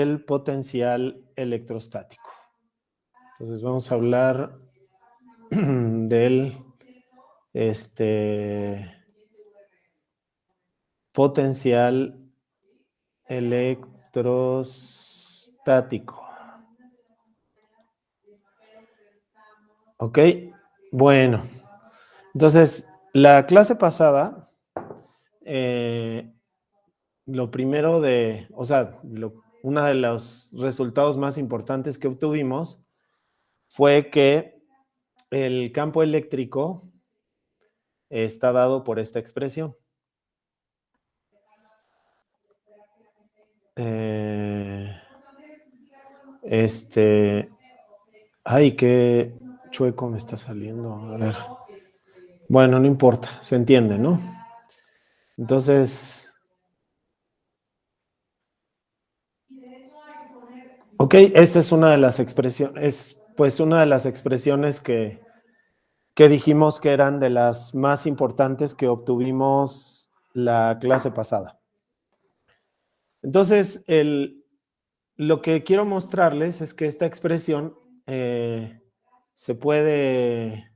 el potencial electrostático. Entonces vamos a hablar del potencial electrostático. Ok, bueno. Entonces, la clase pasada, lo primero uno de los resultados más importantes que obtuvimos fue que el campo eléctrico está dado por esta expresión. Ay, qué chueco me está saliendo. A ver. Bueno, no importa, se entiende, ¿no? Entonces, ok, esta es una de las expresiones, una de las expresiones que dijimos que eran de las más importantes que obtuvimos la clase pasada. Entonces, lo que quiero mostrarles es que esta expresión se puede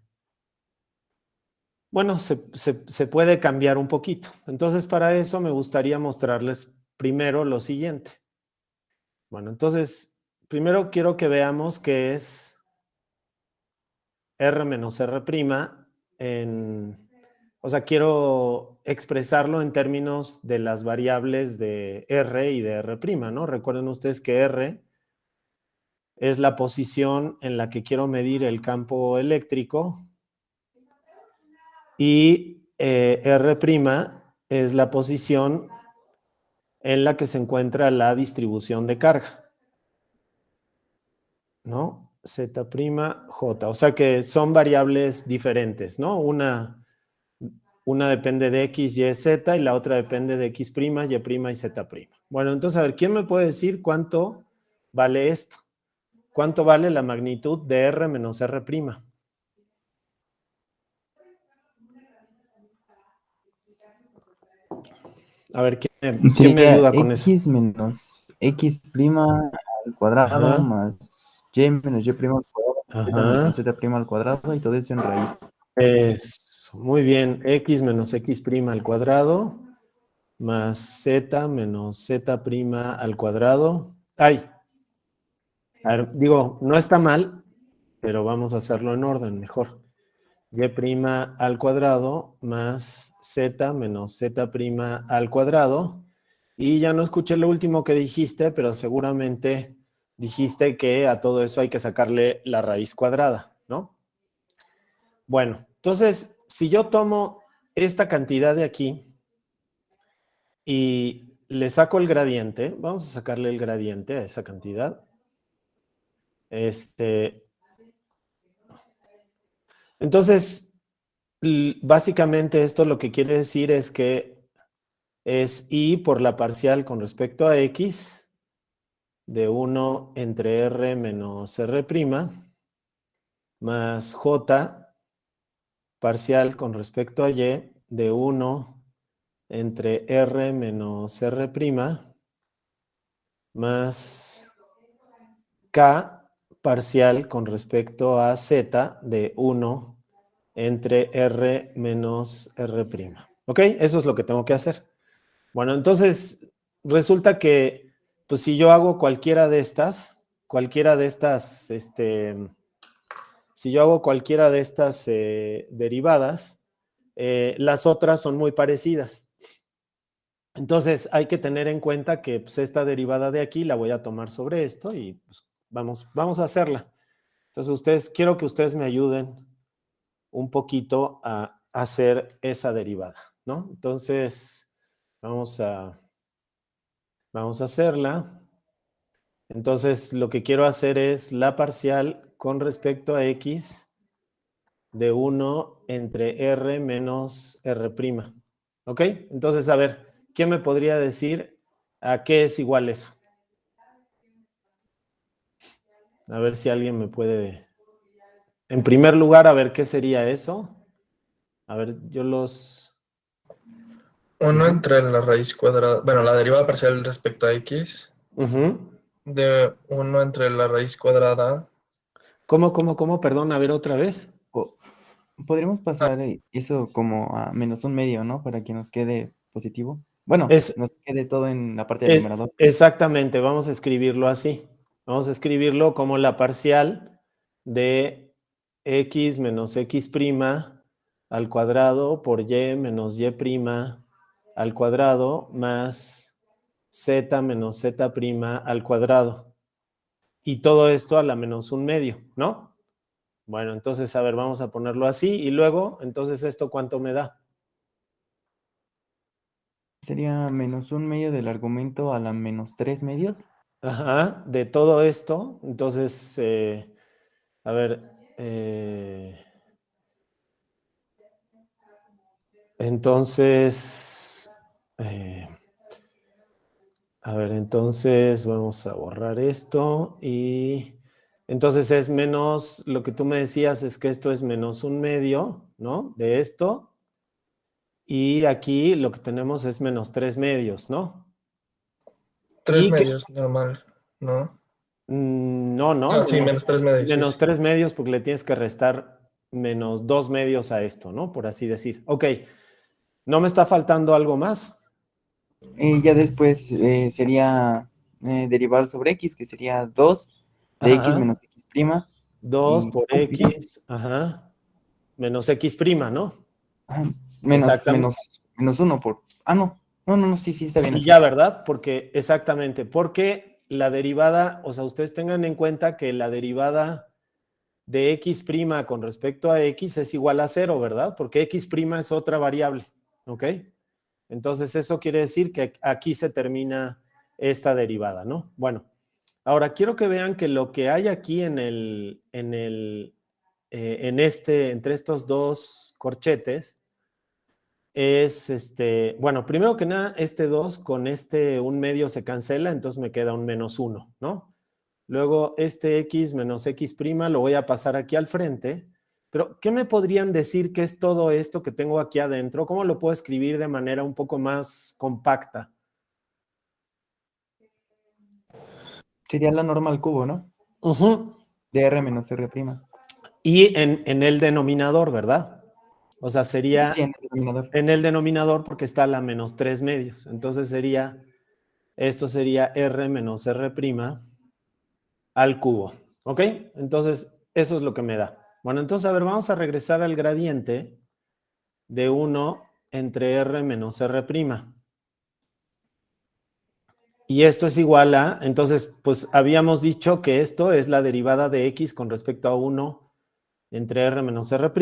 cambiar un poquito. Entonces, para eso me gustaría mostrarles primero lo siguiente. Bueno, entonces, primero quiero que veamos qué es R menos R'. Quiero expresarlo en términos de las variables de R y de R', ¿no? Recuerden ustedes que R es la posición en la que quiero medir el campo eléctrico y R' es la posición en la que se encuentra la distribución de carga, ¿no? Z', J. O sea que son variables diferentes, ¿no? Una depende de X, Y, Z y la otra depende de X', Y', y Z'. Bueno, entonces, a ver, ¿quién me puede decir cuánto vale esto? ¿Cuánto vale la magnitud de R menos R'? A ver, ¿quién me ayuda con eso? X menos X' al cuadrado. Ajá. Más Y menos Y' al cuadrado. Z menos Ajá. Z' al cuadrado y todo eso en raíz. Eso, muy bien. X menos X' al cuadrado más Z menos Z' al cuadrado. Ay, a ver, digo, no está mal, pero vamos a hacerlo en orden mejor. Y' al cuadrado más Z menos Z' al cuadrado. Y ya no escuché lo último que dijiste, pero seguramente dijiste que a todo eso hay que sacarle la raíz cuadrada, ¿no? Bueno, entonces, si yo tomo esta cantidad de aquí y le saco el gradiente, vamos a sacarle el gradiente a esa cantidad. Entonces, básicamente esto lo que quiere decir es que es I por la parcial con respecto a X de 1 entre R menos R' más J parcial con respecto a Y de 1 entre R menos R' más K parcial con respecto a Z de 1 entre R menos R'. ¿Ok? Eso es lo que tengo que hacer. Bueno, entonces resulta que, pues si yo hago cualquiera de estas, si yo hago cualquiera de estas derivadas, las otras son muy parecidas. Entonces hay que tener en cuenta que pues, esta derivada de aquí la voy a tomar sobre esto y pues, vamos a hacerla. Entonces quiero que ustedes me ayuden un poquito a hacer esa derivada, ¿no? Entonces vamos a hacerla. Entonces lo que quiero hacer es la parcial con respecto a X de 1 entre R menos R'. ¿Ok? Entonces, a ver, ¿quién me podría decir a qué es igual eso? A ver si alguien me puede... En primer lugar, a ver qué sería eso. A ver, yo los... 1 entre la raíz cuadrada, bueno, la derivada parcial respecto a X. de 1 entre la raíz cuadrada. ¿Cómo? Perdón, a ver otra vez. Podríamos pasar eso como a -1/2, ¿no? Para que nos quede positivo. Bueno, Es, nos quede todo en la parte del numerador. exactamente, vamos a escribirlo así. Vamos a escribirlo como la parcial de x menos x' al cuadrado por y menos y' al cuadrado más z menos z' al cuadrado. Y todo esto a la -1/2, ¿no? Bueno, entonces, a ver, vamos a ponerlo así. Y luego, entonces, ¿esto cuánto me da? Sería -1/2 del argumento a la -3/2. Ajá, de todo esto, entonces, a ver, entonces, a ver, entonces vamos a borrar esto y entonces es menos, lo que tú me decías es que esto es -1/2, ¿no? De esto. Y aquí lo que tenemos es -3/2, ¿no? 3 Y que, medios, normal, ¿no? no, Ah, sí, -3 medios, sí, menos sí. 3/2 porque le tienes que restar -2/2 a esto, ¿no? Por así decir. Ok, ¿no me está faltando algo más? Y ya después sería derivar sobre x, que sería 2 de x Ajá, menos x'. 2 Y por ¿cómo sería? x, ajá, menos x', ¿no? Ajá, menos, Exactamente. menos, -1 por... Ah, no, sí, está bien Y así. ya, ¿verdad? Porque, exactamente, porque la derivada, o sea, ustedes tengan en cuenta que la derivada de x' con respecto a x es igual a 0, ¿verdad? Porque x' es otra variable, ¿ok? Entonces, eso quiere decir que aquí se termina esta derivada, ¿no? Bueno, ahora quiero que vean que lo que hay aquí entre estos dos corchetes es, bueno, primero que nada, este 2 con este 1/2 se cancela, entonces me queda un -1, ¿no? Luego este x menos x' lo voy a pasar aquí al frente, pero ¿qué me podrían decir que es todo esto que tengo aquí adentro? ¿Cómo lo puedo escribir de manera un poco más compacta? Sería la norma al cubo, ¿no? Ujú. De r menos r'. Y en el denominador, ¿verdad? O sea, Sí, sería en el denominador. en el denominador porque está la -3/2. Entonces esto sería r menos r' al cubo. ¿Ok? Entonces, eso es lo que me da. Bueno, entonces, a ver, vamos a regresar al gradiente de 1 entre r menos r'. Y esto es igual a, entonces, pues habíamos dicho que esto es la derivada de x con respecto a 1 entre r menos r'.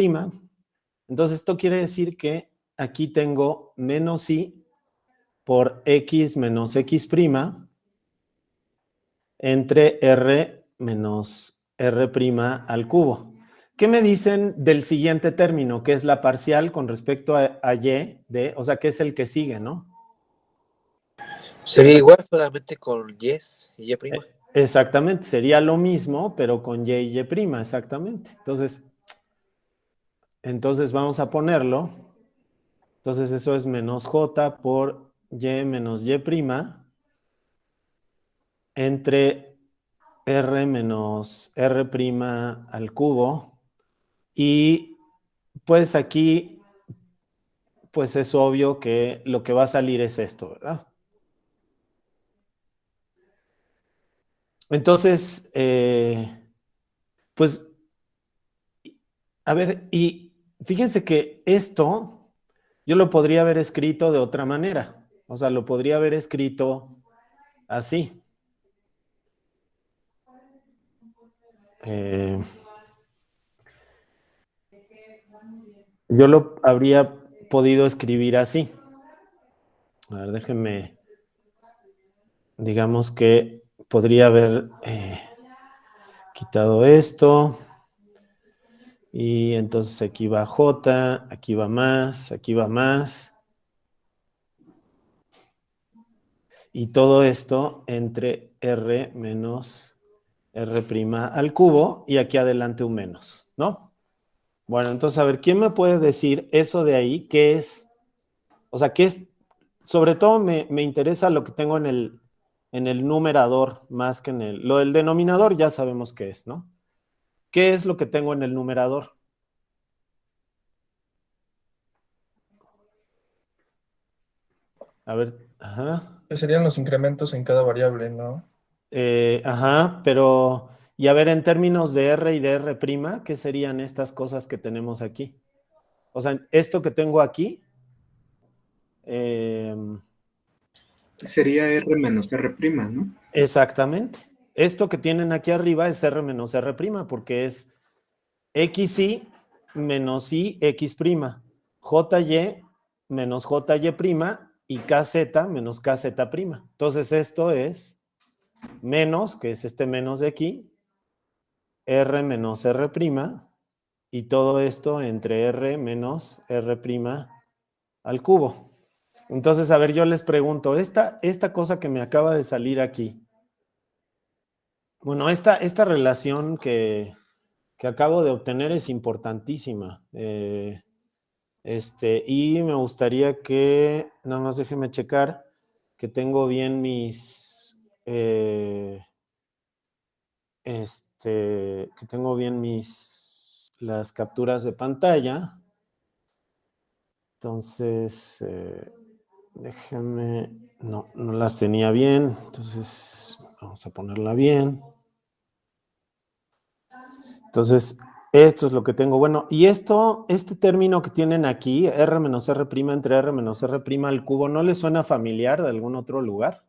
Entonces, esto quiere decir que aquí tengo menos i por x menos x' entre r menos r' al cubo. ¿Qué me dicen del siguiente término, que es la parcial con respecto a y, o sea, que es el que sigue, ¿no? Sería igual, solamente con yes y y prima. Exactamente, sería lo mismo, pero con y prima, exactamente. Entonces vamos a ponerlo. Entonces eso es menos j por y menos y prima entre r menos r prima al cubo. Y pues aquí, pues es obvio que lo que va a salir es esto, ¿verdad? Entonces, pues, a ver, y fíjense que esto yo lo podría haber escrito de otra manera. O sea, lo podría haber escrito así. Yo lo habría podido escribir así. A ver, déjenme, digamos que podría haber quitado esto. Y entonces aquí va J, aquí va más, aquí va más. Y todo esto entre R menos R' al cubo y aquí adelante un menos, ¿no? Bueno, entonces a ver, ¿quién me puede decir eso de ahí? ¿Qué es? O sea, ¿qué es? Sobre todo me interesa lo que tengo en el numerador más que en el... Lo del denominador ya sabemos qué es, ¿no? ¿Qué es lo que tengo en el numerador? A ver, ajá. Que serían los incrementos en cada variable, ¿no? Ajá, pero... Y a ver, en términos de R y de R', ¿qué serían estas cosas que tenemos aquí? O sea, esto que tengo aquí... Sería R menos R', ¿no? exactamente. Esto que tienen aquí arriba es R menos R', porque es XY menos IX', JY menos JY' y KZ menos KZ'. Entonces esto es menos, que es este menos de aquí, R menos R', y todo esto entre R menos R' al cubo. Entonces, a ver, yo les pregunto, esta cosa que me acaba de salir aquí, bueno, esta relación que acabo de obtener es importantísima. Y me gustaría que, nada más déjenme checar, que tengo bien las capturas de pantalla. Entonces, déjenme, no las tenía bien, entonces vamos a ponerla bien. Entonces, esto es lo que tengo. Bueno, y este término que tienen aquí, R menos R' entre R menos R' al cubo, ¿no les suena familiar de algún otro lugar?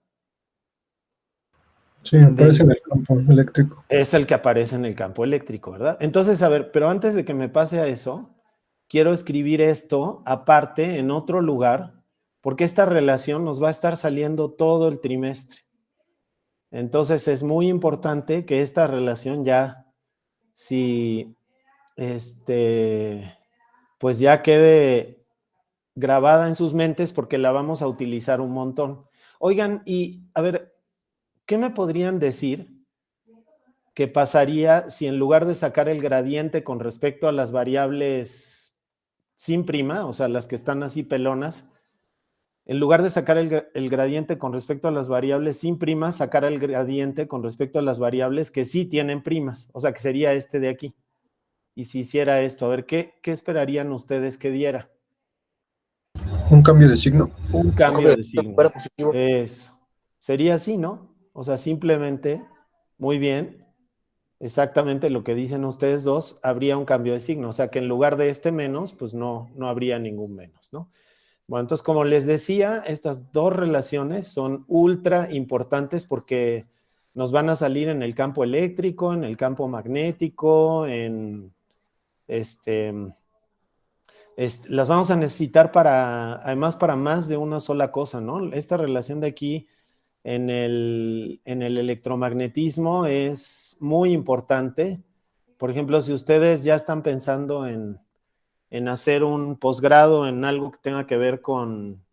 Sí, aparece en el campo eléctrico. Es el que aparece en el campo eléctrico, ¿verdad? Entonces, a ver, pero antes de que me pase a eso, quiero escribir esto aparte en otro lugar, porque esta relación nos va a estar saliendo todo el trimestre. Entonces, es muy importante que esta relación ya, si pues ya quede grabada en sus mentes porque la vamos a utilizar un montón. Oigan, y a ver, ¿qué me podrían decir que pasaría si en lugar de sacar el gradiente con respecto a las variables sin prima, o sea, las que están así pelonas, en lugar de sacar el gradiente con respecto a las variables sin primas, sacar el gradiente con respecto a las variables que sí tienen primas, o sea, que sería este de aquí? Y si hiciera esto, a ver, ¿qué esperarían ustedes que diera? Un cambio de signo. Un cambio de signo. Fuera positivo. Eso. Sería así, ¿no? O sea, simplemente, muy bien, exactamente lo que dicen ustedes dos, habría un cambio de signo. O sea, que en lugar de este menos, pues no habría ningún menos, ¿no? Bueno, entonces, como les decía, estas dos relaciones son ultra importantes porque nos van a salir en el campo eléctrico, en el campo magnético, las vamos a necesitar además para más de una sola cosa, ¿no? Esta relación de aquí en el electromagnetismo es muy importante. Por ejemplo, si ustedes ya están pensando en hacer un posgrado en algo que tenga que ver con,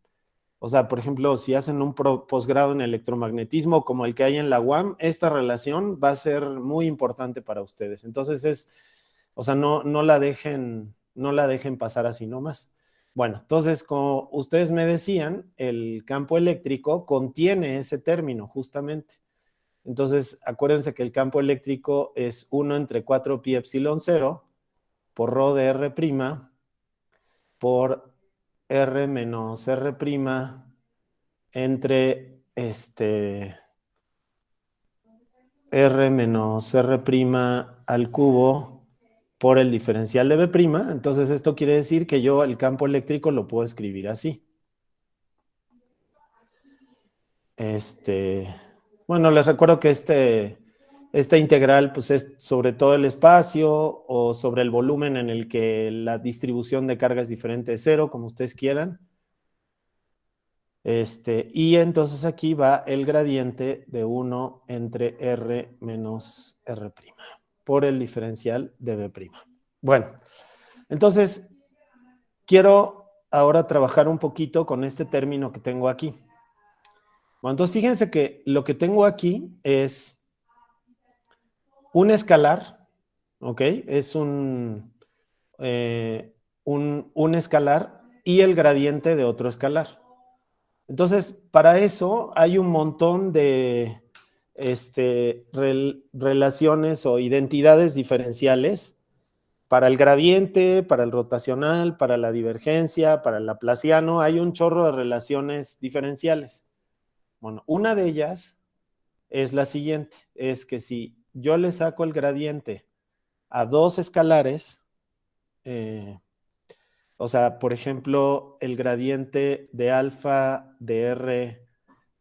o sea, por ejemplo, si hacen un posgrado en electromagnetismo como el que hay en la UAM, esta relación va a ser muy importante para ustedes. Entonces o sea, no la dejen pasar así nomás. Bueno, entonces, como ustedes me decían, el campo eléctrico contiene ese término justamente. Entonces, acuérdense que el campo eléctrico es 1 entre 4 pi epsilon 0 por rho de R' por R menos R' entre R menos R' al cubo por el diferencial de B'. Entonces, esto quiere decir que yo el campo eléctrico lo puedo escribir así. Bueno, les recuerdo que esta integral pues es sobre todo el espacio o sobre el volumen en el que la distribución de carga es diferente de cero, como ustedes quieran. Y entonces aquí va el gradiente de 1 entre R menos R' por el diferencial de B'. Bueno, entonces quiero ahora trabajar un poquito con este término que tengo aquí. Bueno, entonces fíjense que lo que tengo aquí es un escalar, ¿ok? Es un escalar y el gradiente de otro escalar. Entonces, para eso hay un montón de relaciones o identidades diferenciales para el gradiente, para el rotacional, para la divergencia, para el laplaciano. Hay un chorro de relaciones diferenciales. Bueno, una de ellas es la siguiente, es que si yo le saco el gradiente a dos escalares, o sea, por ejemplo, el gradiente de alfa de R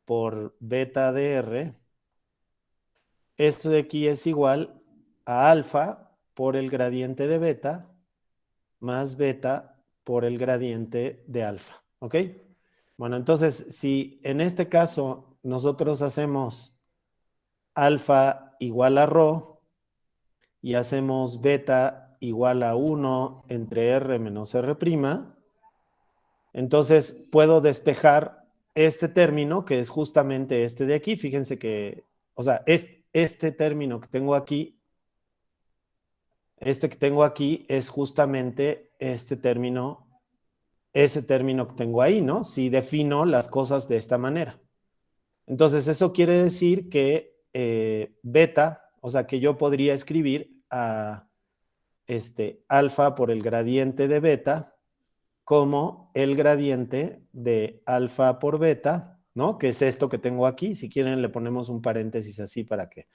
por beta de R, esto de aquí es igual a alfa por el gradiente de beta más beta por el gradiente de alfa, ¿ok? Bueno, entonces, si en este caso nosotros hacemos alfa igual a rho y hacemos beta igual a 1 entre R menos R', entonces puedo despejar este término, que es justamente este de aquí. Fíjense que, o sea, este término que tengo aquí, es justamente este término, ese término que tengo ahí, ¿no? Si defino las cosas de esta manera. Entonces, eso quiere decir que beta, o sea, que yo podría escribir a alfa por el gradiente de beta como el gradiente de alfa por beta, ¿no? Que es esto que tengo aquí. Si quieren, le ponemos un paréntesis así para que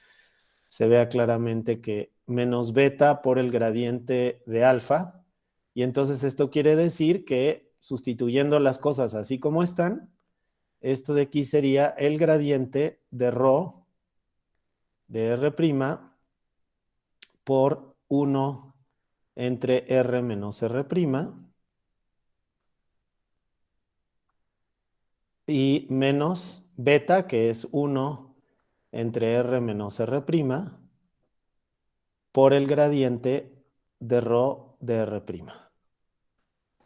se vea claramente que menos beta por el gradiente de alfa. Y entonces esto quiere decir que sustituyendo las cosas así como están, esto de aquí sería el gradiente de rho de R' por 1 entre R menos R' y menos beta, que es 1 entre R menos R' por el gradiente de rho de R'.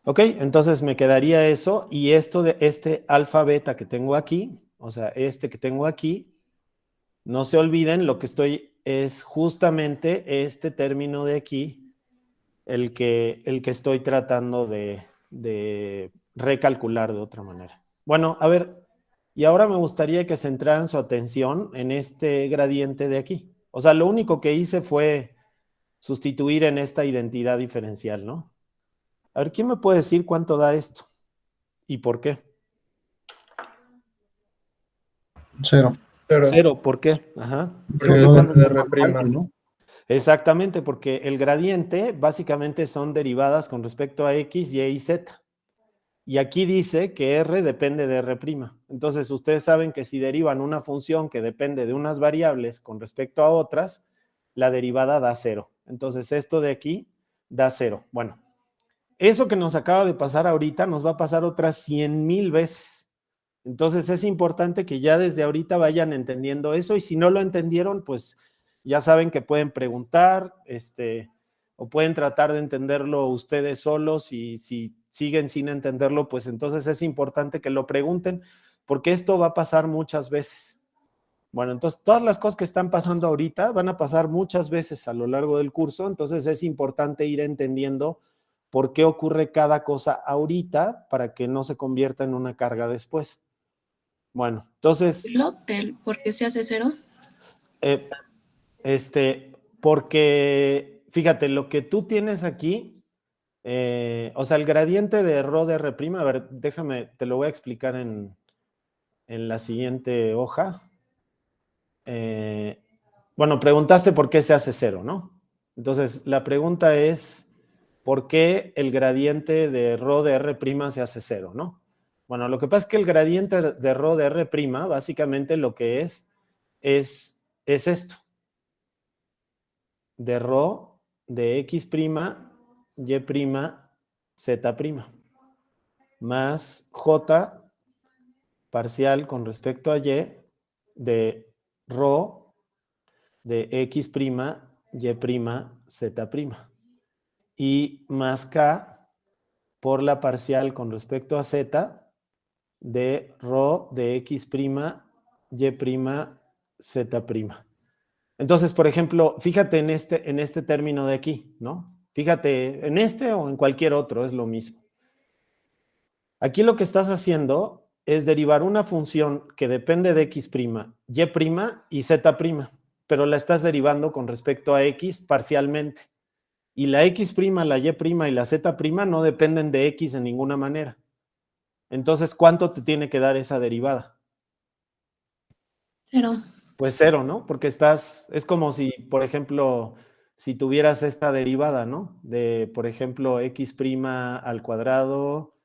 Ok, entonces me quedaría eso, y esto de este alfa beta que tengo aquí, o sea, este que tengo aquí, no se olviden, lo que es justamente este término de aquí, el que estoy tratando de recalcular de otra manera. Bueno, a ver, y ahora me gustaría que centraran su atención en este gradiente de aquí. O sea, lo único que hice fue sustituir en esta identidad diferencial, ¿no? A ver, ¿quién me puede decir cuánto da esto? ¿Y por qué? 0. Pero, Cero, ¿por qué? Ajá. porque No, depende de no, R'. ¿no? Exactamente, porque el gradiente básicamente son derivadas con respecto a X, Y y Z. Y aquí dice que R depende de R'. Entonces, ustedes saben que si derivan una función que depende de unas variables con respecto a otras, la derivada da 0. Entonces, esto de aquí da 0. Bueno, eso que nos acaba de pasar ahorita nos va a pasar otras 100,000 veces. Entonces, es importante que ya desde ahorita vayan entendiendo eso, y si no lo entendieron, pues ya saben que pueden preguntar, o pueden tratar de entenderlo ustedes solos, y si siguen sin entenderlo, pues entonces es importante que lo pregunten, porque esto va a pasar muchas veces. Bueno, entonces todas las cosas que están pasando ahorita van a pasar muchas veces a lo largo del curso, entonces es importante ir entendiendo por qué ocurre cada cosa ahorita para que no se convierta en una carga después. Bueno, entonces... ¿Por qué se hace 0? Porque, fíjate, lo que tú tienes aquí, o sea, el gradiente de rho de R', a ver, déjame, te lo voy a explicar en la siguiente hoja. Bueno, preguntaste por qué se hace 0, ¿no? Entonces, la pregunta es, ¿por qué el gradiente de rho de R' se hace 0, ¿no? Bueno, lo que pasa es que el gradiente de rho de R', básicamente lo que es esto. De rho de X', Y', Z', más J parcial con respecto a Y de rho de X', Y', Z', y más K por la parcial con respecto a Z de rho de X', Y', Z'. Entonces, por ejemplo, fíjate en este término de aquí, ¿no? Fíjate en este o en cualquier otro, es lo mismo. Aquí lo que estás haciendo es derivar una función que depende de x', y' y z', pero la estás derivando con respecto a x parcialmente. Y la x', la y' y la z' no dependen de x de ninguna manera. Entonces, ¿cuánto te tiene que dar esa derivada? 0. Pues 0, ¿no? Porque es como si, por ejemplo, si tuvieras esta derivada, ¿no? De, por ejemplo, x' al cuadrado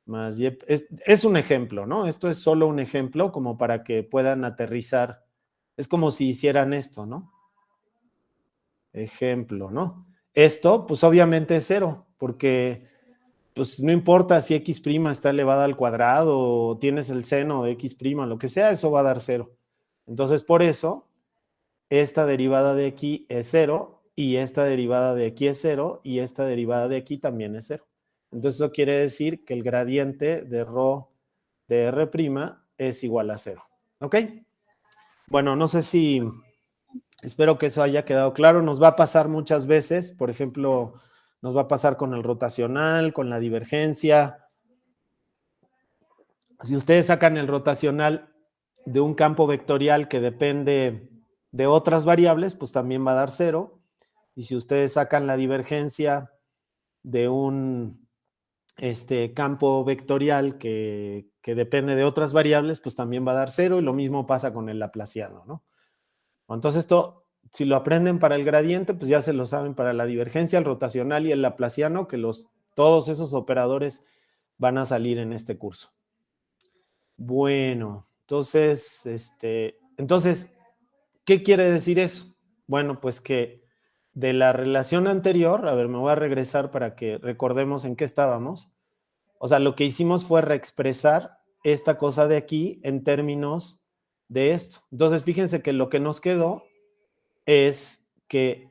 más y. Es un ejemplo, ¿no? Esto es solo un ejemplo como para que puedan aterrizar. Es como si hicieran esto, ¿no? Ejemplo, ¿no? Esto, pues obviamente es 0, porque pues no importa si x' está elevada al cuadrado o tienes el seno de x', lo que sea, eso va a dar 0. Entonces, por eso, esta derivada de aquí es 0 y esta derivada de aquí es 0 y esta derivada de aquí también es 0. Entonces, eso quiere decir que el gradiente de ρ de R' es igual a 0. ¿Ok? Bueno, no sé si... Espero que eso haya quedado claro. Nos va a pasar muchas veces, por ejemplo, nos va a pasar con el rotacional, con la divergencia. Si ustedes sacan el rotacional de un campo vectorial que depende de otras variables, pues también va a dar 0. Y si ustedes sacan la divergencia de un campo vectorial que depende de otras variables, pues también va a dar 0. Y lo mismo pasa con el laplaciano, ¿no? Entonces esto, si lo aprenden para el gradiente, pues ya se lo saben para la divergencia, el rotacional y el laplaciano, que todos esos operadores van a salir en este curso. Bueno, entonces, ¿qué quiere decir eso? Bueno, pues que de la relación anterior, a ver, me voy a regresar para que recordemos en qué estábamos. O sea, lo que hicimos fue reexpresar esta cosa de aquí en términos de esto. Entonces, fíjense que lo que nos quedó es que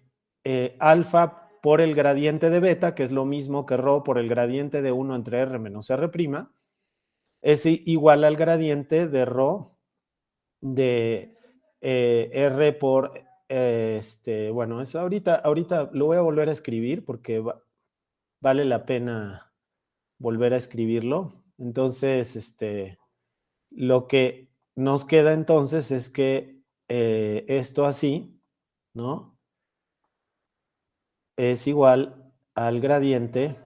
alfa por el gradiente de beta, que es lo mismo que ρ por el gradiente de 1 entre R menos R', es igual al gradiente de ρ de R por, bueno, eso ahorita lo voy a volver a escribir porque vale la pena volver a escribirlo. Entonces, lo que nos queda entonces es que esto así, ¿no? Es igual al gradiente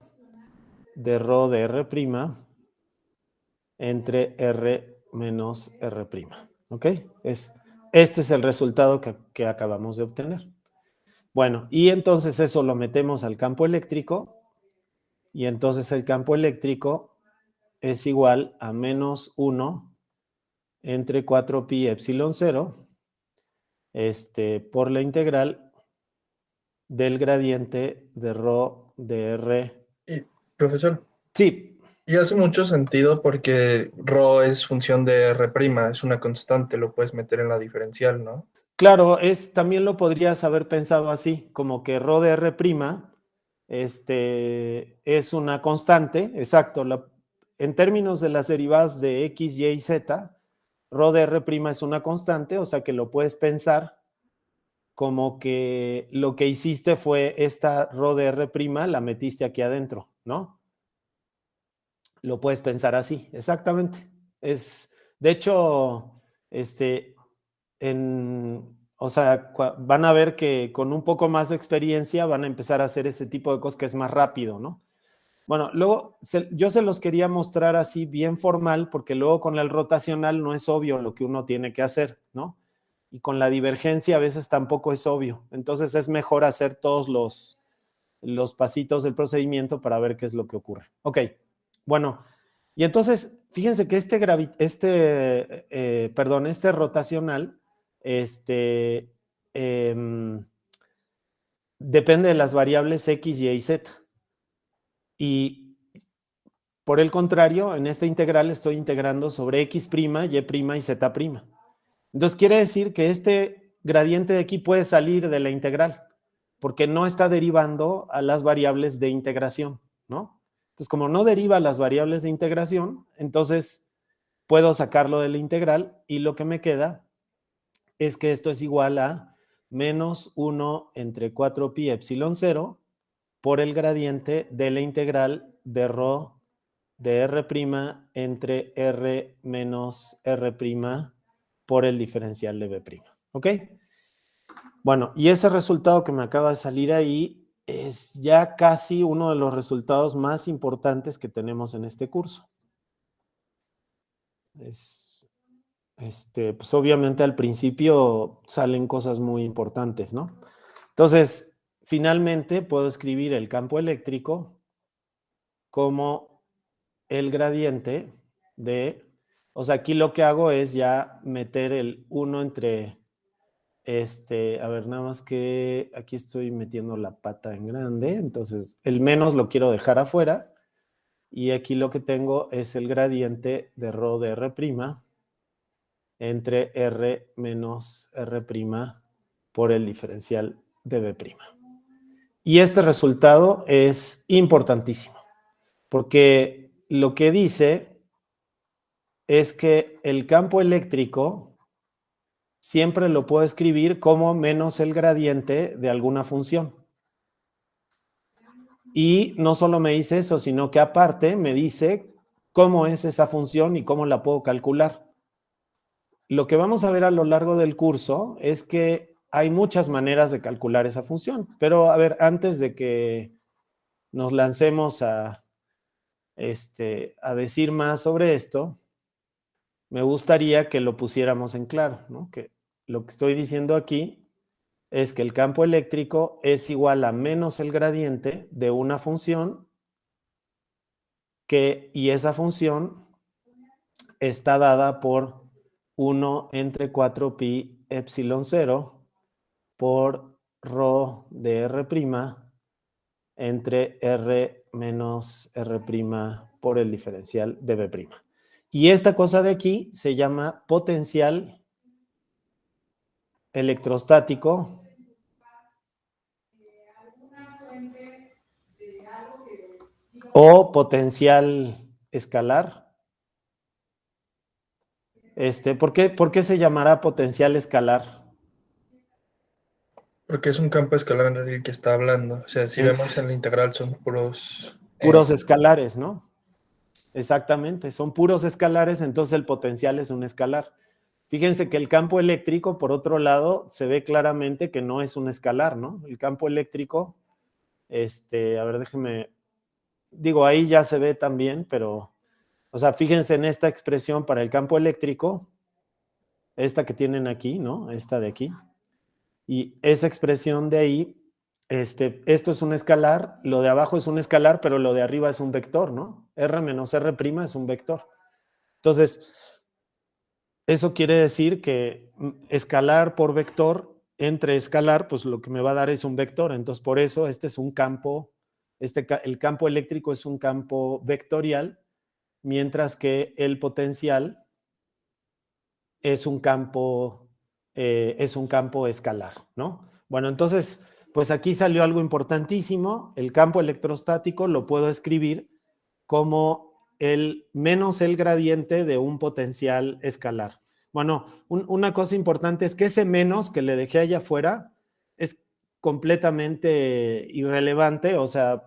de ρ de R' entre R menos R'. ¿Ok? Este es el resultado que acabamos de obtener. Bueno, y entonces eso lo metemos al campo eléctrico y entonces el campo eléctrico es igual a menos 1 entre 4pi epsilon 0 por la integral del gradiente de ρ de R. Y, profesor, Sí, y hace mucho sentido porque ρ es función de R', es una constante, lo puedes meter en la diferencial, ¿no? claro, también lo podrías haber pensado así, como que ρ de R' es una constante, exacto. En términos de las derivadas de x, y y z, ρ de R' es una constante, o sea que lo puedes pensar como que lo que hiciste fue esta ρ de R', la metiste aquí adentro, ¿no? Lo puedes pensar así, exactamente. De hecho, o sea, van a ver que con un poco más de experiencia van a empezar a hacer ese tipo de cosas que es más rápido, ¿no? Bueno, luego yo se los quería mostrar así bien formal porque luego con el rotacional no es obvio lo que uno tiene que hacer, ¿no? Y con la divergencia a veces tampoco es obvio. Entonces es mejor hacer todos los pasitos del procedimiento para ver qué es lo que ocurre. Ok, bueno, y entonces fíjense que este rotacional depende de las variables x, y z. Y por el contrario, en esta integral estoy integrando sobre x', y', y z'. Entonces quiere decir que este gradiente de aquí puede salir de la integral, porque no está derivando a las variables de integración, ¿no? Entonces, como no deriva las variables de integración, entonces puedo sacarlo de la integral y lo que me queda es que esto es igual a menos 1 entre 4pi epsilon 0 por el gradiente de la integral de ρ de R' entre R menos R' por el diferencial de B'. ¿Ok? Bueno, y ese resultado que me acaba de salir ahí es ya casi uno de los resultados más importantes que tenemos en este curso. Pues obviamente al principio salen cosas muy importantes, ¿no? Entonces, finalmente puedo escribir el campo eléctrico como el gradiente de, o sea, aquí lo que hago es ya meter el 1 entre, a ver, nada más que aquí estoy metiendo la pata en grande, entonces el menos lo quiero dejar afuera, y aquí lo que tengo es el gradiente de ρ de R' entre R menos R' por el diferencial de B'. Y este resultado es importantísimo, porque lo que dice es que el campo eléctrico siempre lo puedo escribir como menos el gradiente de alguna función. Y no solo me dice eso, sino que aparte me dice cómo es esa función y cómo la puedo calcular. Lo que vamos a ver a lo largo del curso es que hay muchas maneras de calcular esa función. Pero, a ver, antes de que nos lancemos a decir más sobre esto, me gustaría que lo pusiéramos en claro, ¿no? Que lo que estoy diciendo aquí es que el campo eléctrico es igual a menos el gradiente de una función y esa función está dada por 1 entre 4 pi epsilon 0 por ρ de R' entre R menos R' por el diferencial de B'. Y esta cosa de aquí se llama potencial electrostático o potencial escalar. ¿Por qué se llamará potencial escalar? Porque es un campo escalar el que está hablando. O sea, si vemos en la integral son puros escalares, ¿no? Exactamente, son puros escalares, entonces el potencial es un escalar. Fíjense que el campo eléctrico, por otro lado, se ve claramente que no es un escalar, ¿no? El campo eléctrico, a ver, déjenme, digo, ahí ya se ve también, pero, o sea, fíjense en esta expresión para el campo eléctrico, esta que tienen aquí, ¿no? Esta de aquí. Y esa expresión de ahí, esto es un escalar, lo de abajo es un escalar, pero lo de arriba es un vector, ¿no? R menos R' es un vector. Entonces, eso quiere decir que escalar por vector entre escalar, pues lo que me va a dar es un vector. Entonces, por eso este es un campo, el campo eléctrico es un campo vectorial, mientras que el potencial es un campo escalar, ¿no? Bueno, entonces, pues aquí salió algo importantísimo. El campo electrostático lo puedo escribir como el menos el gradiente de un potencial escalar. Bueno, una cosa importante es que ese menos que le dejé allá afuera es completamente irrelevante. O sea,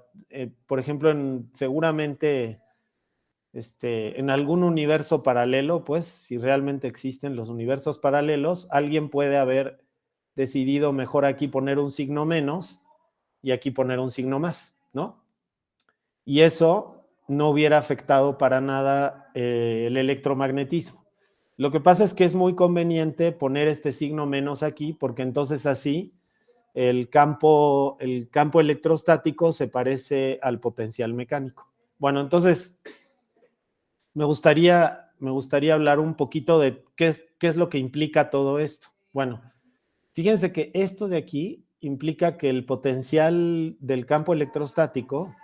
por ejemplo, seguramente en algún universo paralelo, pues, si realmente existen los universos paralelos, alguien puede haber decidido mejor aquí poner un signo menos y aquí poner un signo más, ¿no? Y eso no hubiera afectado para nada el electromagnetismo. Lo que pasa es que es muy conveniente poner este signo menos aquí, porque entonces así el campo electrostático se parece al potencial mecánico. Bueno, entonces me gustaría hablar un poquito de qué es lo que implica todo esto. Bueno, fíjense que esto de aquí implica que el potencial del campo electrostático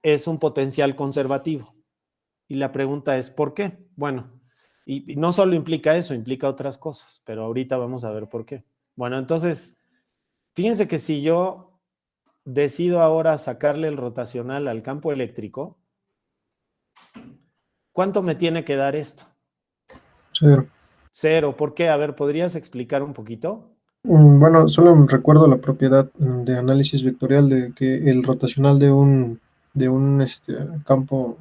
es un potencial conservativo. Y la pregunta es, ¿por qué? Bueno, y no solo implica eso, implica otras cosas, pero ahorita vamos a ver por qué. Bueno, entonces, fíjense que si yo decido ahora sacarle el rotacional al campo eléctrico, ¿cuánto me tiene que dar esto? 0. 0. ¿Por qué? A ver, ¿podrías explicar un poquito? Bueno, solo recuerdo la propiedad de análisis vectorial de que el rotacional de un campo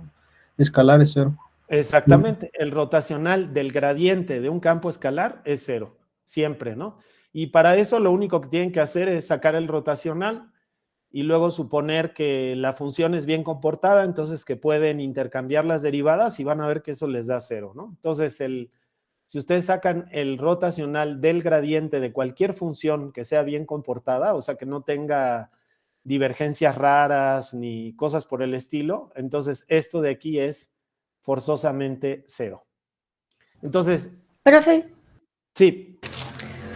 escalar es 0. Exactamente, el rotacional del gradiente de un campo escalar es 0, siempre, ¿no? Y para eso lo único que tienen que hacer es sacar el rotacional y luego suponer que la función es bien comportada, entonces que pueden intercambiar las derivadas y van a ver que eso les da 0, ¿no? Entonces, si ustedes sacan el rotacional del gradiente de cualquier función que sea bien comportada, o sea, que no tenga divergencias raras ni cosas por el estilo, entonces esto de aquí es forzosamente 0. Entonces, Profe, sí,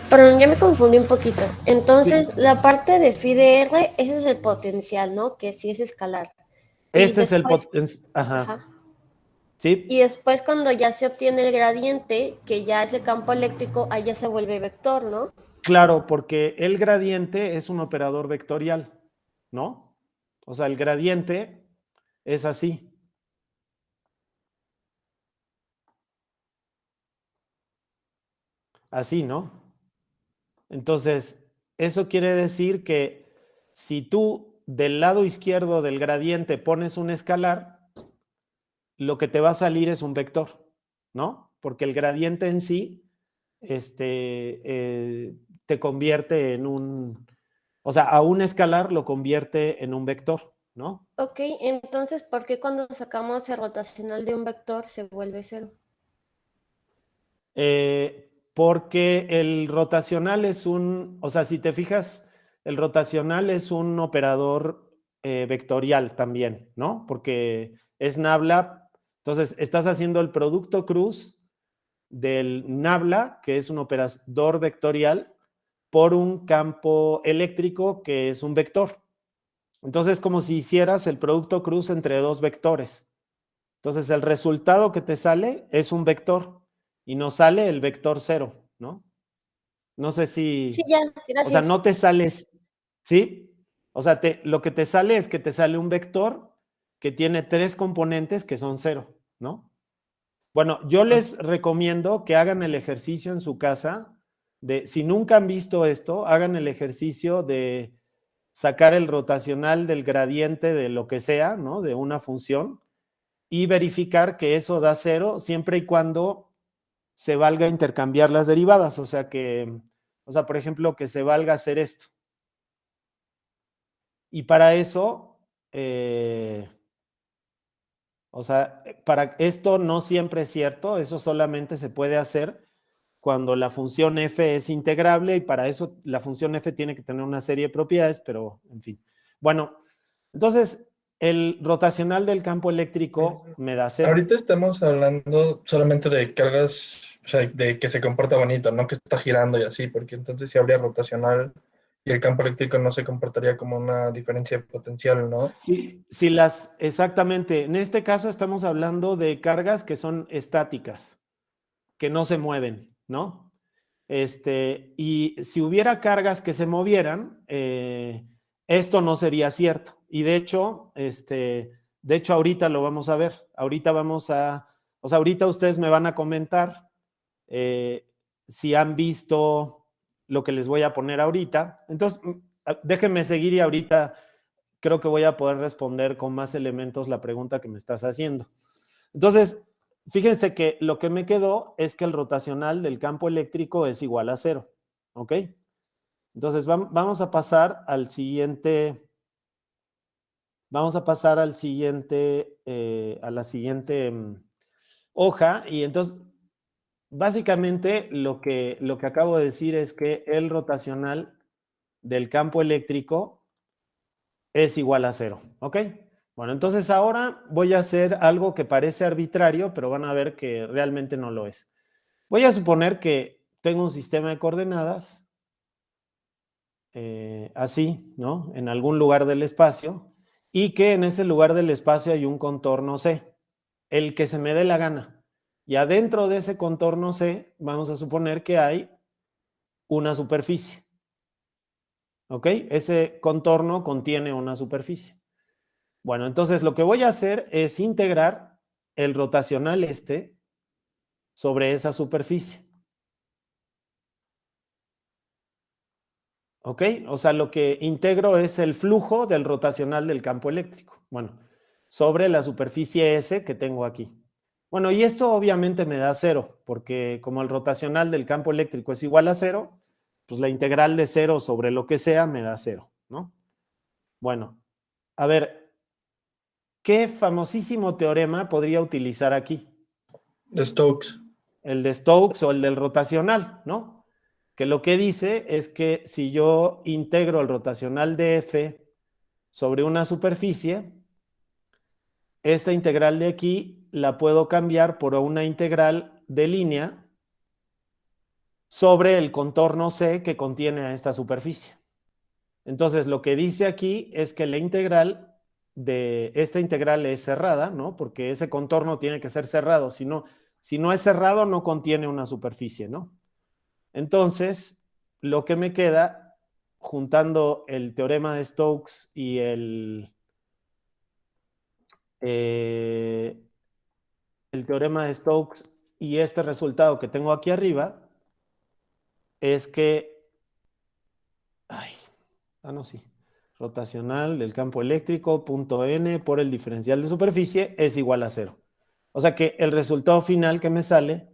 perdón, ya me confundí un poquito. Entonces, sí, la parte de phi de R, ese es el potencial, ¿no? Que sí es escalar. Y este es el después, potencial, ajá, ajá. sí, Y después cuando ya se obtiene el gradiente, que ya es el campo eléctrico, ahí ya se vuelve vector, ¿no? claro, porque el gradiente es un operador vectorial, ¿no? O sea, el gradiente es así. Así, ¿no? Entonces, eso quiere decir que si tú del lado izquierdo del gradiente pones un escalar, lo que te va a salir es un vector, ¿no? Porque el gradiente en sí te convierte en o sea, a un escalar lo convierte en un vector, ¿no? Ok, entonces, ¿por qué cuando sacamos el rotacional de un vector se vuelve 0? Porque el rotacional es o sea, si te fijas, el rotacional es un operador vectorial también, ¿no? Porque es nabla, entonces estás haciendo el producto cruz del nabla, que es un operador vectorial, por un campo eléctrico que es un vector. Entonces es como si hicieras el producto cruz entre dos vectores. Entonces el resultado que te sale es un vector y nos sale el vector 0, ¿no? No sé Sí, si, ya, o sea, gracias. no te sales, ¿sí? O sea, lo que te sale es que te sale un vector que tiene 3 componentes que son 0, ¿no? Bueno, yo les recomiendo que hagan el ejercicio en su casa si nunca han visto esto, hagan el ejercicio de sacar el rotacional del gradiente de lo que sea, ¿no? De una función y verificar que eso da 0 siempre y cuando se valga intercambiar las derivadas. O sea, por ejemplo, que se valga hacer esto. Y para eso, o sea, para esto no siempre es cierto, eso solamente se puede hacer cuando la función f es integrable y para eso la función f tiene que tener una serie de propiedades, pero en fin. Bueno, entonces el rotacional del campo eléctrico me da 0. Ahorita estamos hablando solamente de cargas, o sea, de que se comporta bonito, no que está girando y así, porque entonces si habría rotacional y el campo eléctrico no se comportaría como una diferencia de potencial, ¿no? Sí, exactamente. En este caso estamos hablando de cargas que son estáticas, que no se mueven, ¿no? Y si hubiera cargas que se movieran, esto no sería cierto. Y de hecho, ahorita lo vamos a ver. Ahorita o sea, ahorita ustedes me van a comentar si han visto lo que les voy a poner ahorita. Entonces, déjenme seguir y ahorita creo que voy a poder responder con más elementos la pregunta que me estás haciendo. Entonces, fíjense que lo que me quedó es que el rotacional del campo eléctrico es igual a 0. ¿Ok? Entonces, vamos a pasar al siguiente. Vamos a pasar al siguiente, a la siguiente hoja. Y entonces, básicamente, lo que acabo de decir es que el rotacional del campo eléctrico es igual a 0. ¿Ok? Bueno, entonces ahora voy a hacer algo que parece arbitrario, pero van a ver que realmente no lo es. Voy a suponer que tengo un sistema de coordenadas, así, ¿no? En algún lugar del espacio, y que en ese lugar del espacio hay un contorno C, el que se me dé la gana. Y adentro de ese contorno C, vamos a suponer que hay una superficie. ¿Ok? Ese contorno contiene una superficie. Bueno, entonces lo que voy a hacer es integrar el rotacional sobre esa superficie. ¿Ok? O sea, lo que integro es el flujo del rotacional del campo eléctrico. Bueno, sobre la superficie S que tengo aquí. Bueno, y esto obviamente me da 0, porque como el rotacional del campo eléctrico es igual a 0, pues la integral de 0 sobre lo que sea me da 0, ¿no? Bueno, a ver, ¿qué famosísimo teorema podría utilizar aquí? De Stokes. El de Stokes o el del rotacional, ¿no? Que lo que dice es que si yo integro el rotacional de F sobre una superficie, esta integral de aquí la puedo cambiar por una integral de línea sobre el contorno C que contiene a esta superficie. Entonces, lo que dice aquí es que la integral de esta integral es cerrada, ¿no? Porque ese contorno tiene que ser cerrado. Si no es cerrado, no contiene una superficie, ¿no? Entonces, lo que me queda, juntando el teorema de Stokes y el teorema de Stokes y este resultado que tengo aquí arriba, es que, rotacional del campo eléctrico, punto N por el diferencial de superficie es igual a 0. O sea que el resultado final que me sale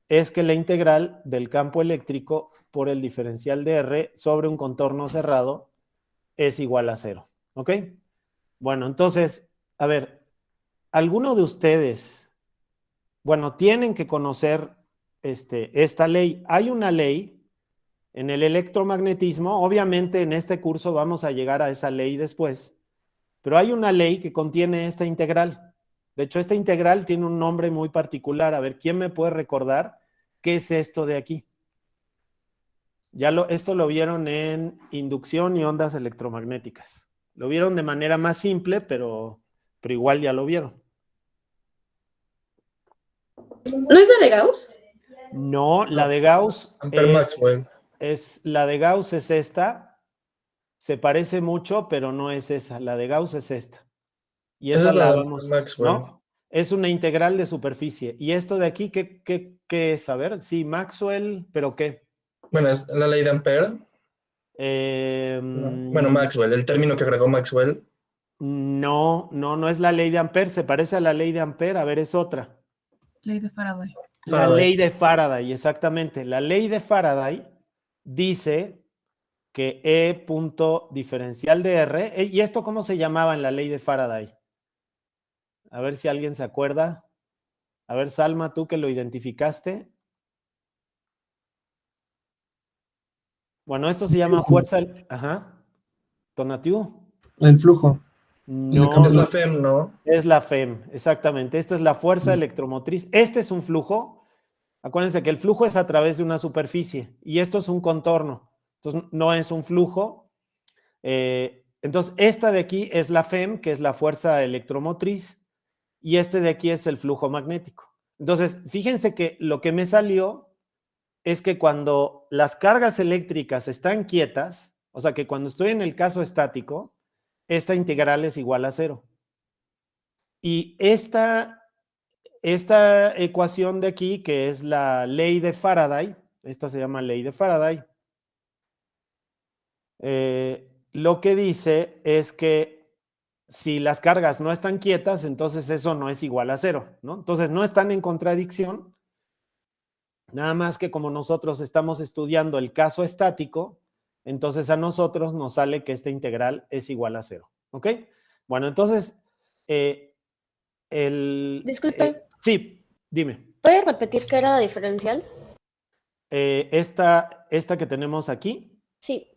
es que la integral del campo eléctrico por el diferencial de R sobre un contorno cerrado es igual a 0. ¿Ok? Bueno, entonces, a ver, ¿alguno de ustedes, bueno, tienen que conocer esta ley? Hay una ley en el electromagnetismo, obviamente en este curso vamos a llegar a esa ley después, pero hay una ley que contiene esta integral. De hecho, esta integral tiene un nombre muy particular. A ver, ¿quién me puede recordar qué es esto de aquí? Esto lo vieron en inducción y ondas electromagnéticas. Lo vieron de manera más simple, pero igual ya lo vieron. ¿No es la de Gauss? No, la de Gauss Ampère-Maxwell. la de Gauss es esta. Se parece mucho, pero no es esa. La de Gauss es esta. Y esa Esa es la de vamos, Maxwell. ¿no? Es una integral de superficie. Y esto de aquí, ¿qué es? A ver, sí, Maxwell, ¿pero qué? Bueno, es la ley de Ampère. Bueno, Maxwell, el término que agregó Maxwell. No es la ley de Ampère, se parece a la ley de Ampère, a ver, es otra. Ley de Faraday. La ley de Faraday, exactamente. La ley de Faraday dice que E punto diferencial de R, ¿y esto cómo se llamaba en la ley de Faraday? A ver si alguien se acuerda. A ver, Salma, tú que lo identificaste. Bueno, esto se llama fuerza. Ajá. Tonatiu. El flujo. No, Es la FEM, ¿no? es la FEM, exactamente. Esta es la fuerza electromotriz. Este es un flujo. Acuérdense que el flujo es a través de una superficie y esto es un contorno. Entonces, no es un flujo. Entonces, esta de aquí es la FEM, que es la fuerza electromotriz, y este de aquí es el flujo magnético. Entonces, fíjense que lo que me salió es que cuando las cargas eléctricas están quietas, o sea que cuando estoy en el caso estático, esta integral es igual a 0. Y esta ecuación de aquí, que es la ley de Faraday, esta se llama ley de Faraday, lo que dice es que si las cargas no están quietas, entonces eso no es igual a 0, ¿no? Entonces no están en contradicción, nada más que como nosotros estamos estudiando el caso estático, entonces a nosotros nos sale que esta integral es igual a 0, ¿ok? Bueno, entonces, Disculpe, sí, dime. ¿puedes repetir qué era la diferencial? Esta que tenemos aquí, Sí.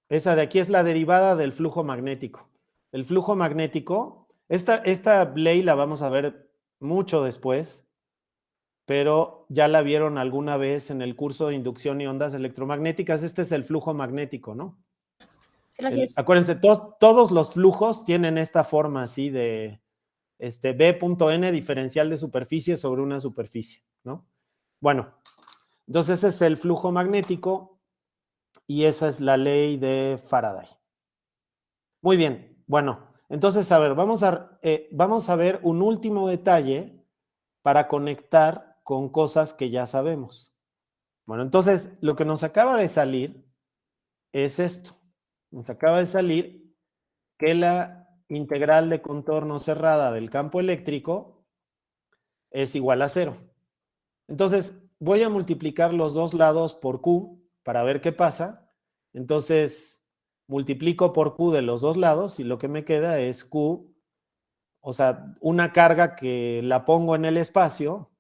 esa de aquí es la derivada del flujo magnético. El flujo magnético, esta ley la vamos a ver mucho después, pero ya la vieron alguna vez en el curso de inducción y ondas electromagnéticas. Este es el flujo magnético, ¿no? Gracias. Acuérdense, todos los flujos tienen esta forma así de B.N diferencial de superficie sobre una superficie, ¿no? Bueno, entonces ese es el flujo magnético y esa es la ley de Faraday. Muy bien, bueno, entonces, a ver, vamos a ver un último detalle para conectar con cosas que ya sabemos. Bueno, entonces, lo que nos acaba de salir es esto. Nos acaba de salir que la integral de contorno cerrada del campo eléctrico es igual a 0. Entonces, voy a multiplicar los dos lados por Q para ver qué pasa. Entonces, multiplico por Q de los dos lados y lo que me queda es Q, o sea, una carga que la pongo en el espacio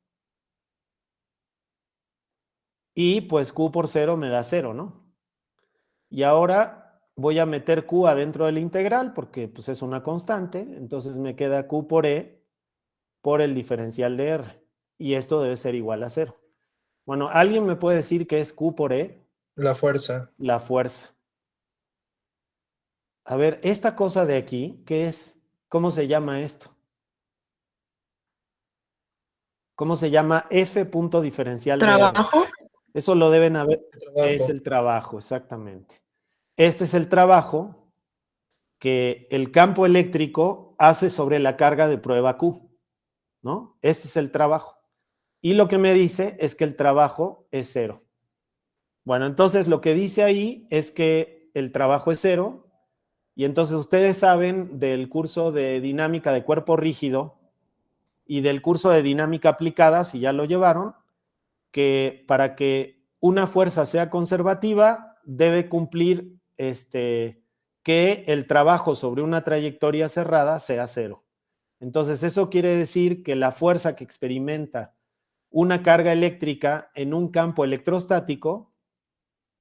y pues Q por 0 me da 0, ¿no? Y ahora voy a meter Q adentro del integral porque pues es una constante, entonces me queda Q por E por el diferencial de R. Y esto debe ser igual a 0. Bueno, ¿alguien me puede decir qué es Q por E? La fuerza. La fuerza. A ver, esta cosa de aquí, ¿qué es? ¿Cómo se llama esto? ¿Cómo se llama F punto diferencial de R? ¿Trabajo? Eso lo deben haber. Trabajo. Es el trabajo, exactamente. Este es el trabajo que el campo eléctrico hace sobre la carga de prueba Q, ¿no? Este es el trabajo. Y lo que me dice es que el trabajo es 0. Bueno, entonces lo que dice ahí es que el trabajo es 0. Y entonces ustedes saben del curso de dinámica de cuerpo rígido y del curso de dinámica aplicada, si ya lo llevaron, que para que una fuerza sea conservativa debe cumplir que el trabajo sobre una trayectoria cerrada sea 0. Entonces eso quiere decir que la fuerza que experimenta una carga eléctrica en un campo electrostático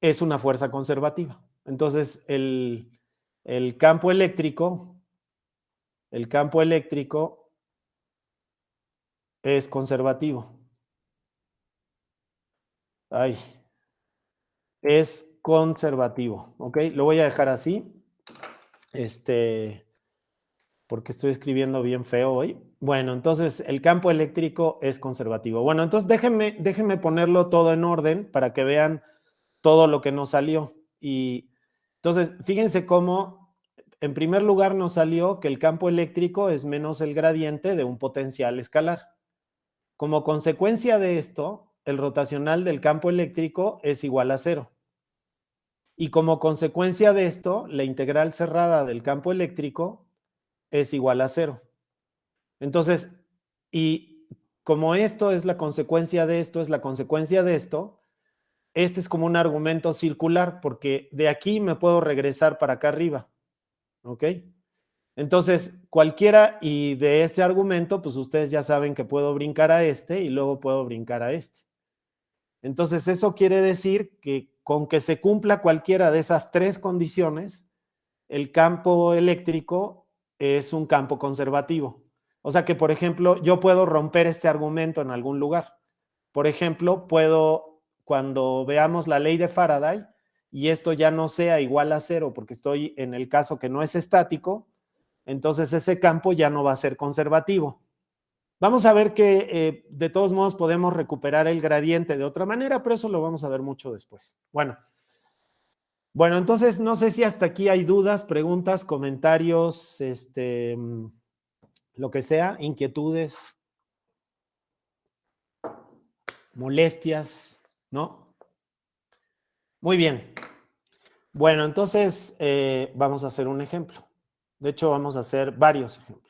es una fuerza conservativa. Entonces el campo eléctrico es conservativo. Ay, es conservativo, ¿ok? Lo voy a dejar así, porque estoy escribiendo bien feo hoy. Bueno, entonces el campo eléctrico es conservativo. Bueno, entonces déjenme ponerlo todo en orden para que vean todo lo que nos salió. Y entonces, fíjense cómo, en primer lugar, nos salió que el campo eléctrico es menos el gradiente de un potencial escalar. Como consecuencia de esto, el rotacional del campo eléctrico es igual a 0. Y como consecuencia de esto, la integral cerrada del campo eléctrico es igual a 0. Entonces, y como esto es la consecuencia de esto, es la consecuencia de esto, este es como un argumento circular, porque de aquí me puedo regresar para acá arriba. ¿Ok? Entonces, cualquiera y de este argumento, pues ustedes ya saben que puedo brincar a este y luego puedo brincar a este. Entonces, eso quiere decir que con que se cumpla cualquiera de esas tres condiciones, el campo eléctrico es un campo conservativo. O sea que, por ejemplo, yo puedo romper este argumento en algún lugar. Por ejemplo, puedo, cuando veamos la ley de Faraday, y esto ya no sea igual a 0, porque estoy en el caso que no es estático, entonces ese campo ya no va a ser conservativo. Vamos a ver que de todos modos podemos recuperar el gradiente de otra manera, pero eso lo vamos a ver mucho después. Bueno, entonces no sé si hasta aquí hay dudas, preguntas, comentarios, lo que sea, inquietudes, molestias, ¿no? Muy bien. Bueno, entonces vamos a hacer un ejemplo. De hecho, vamos a hacer varios ejemplos.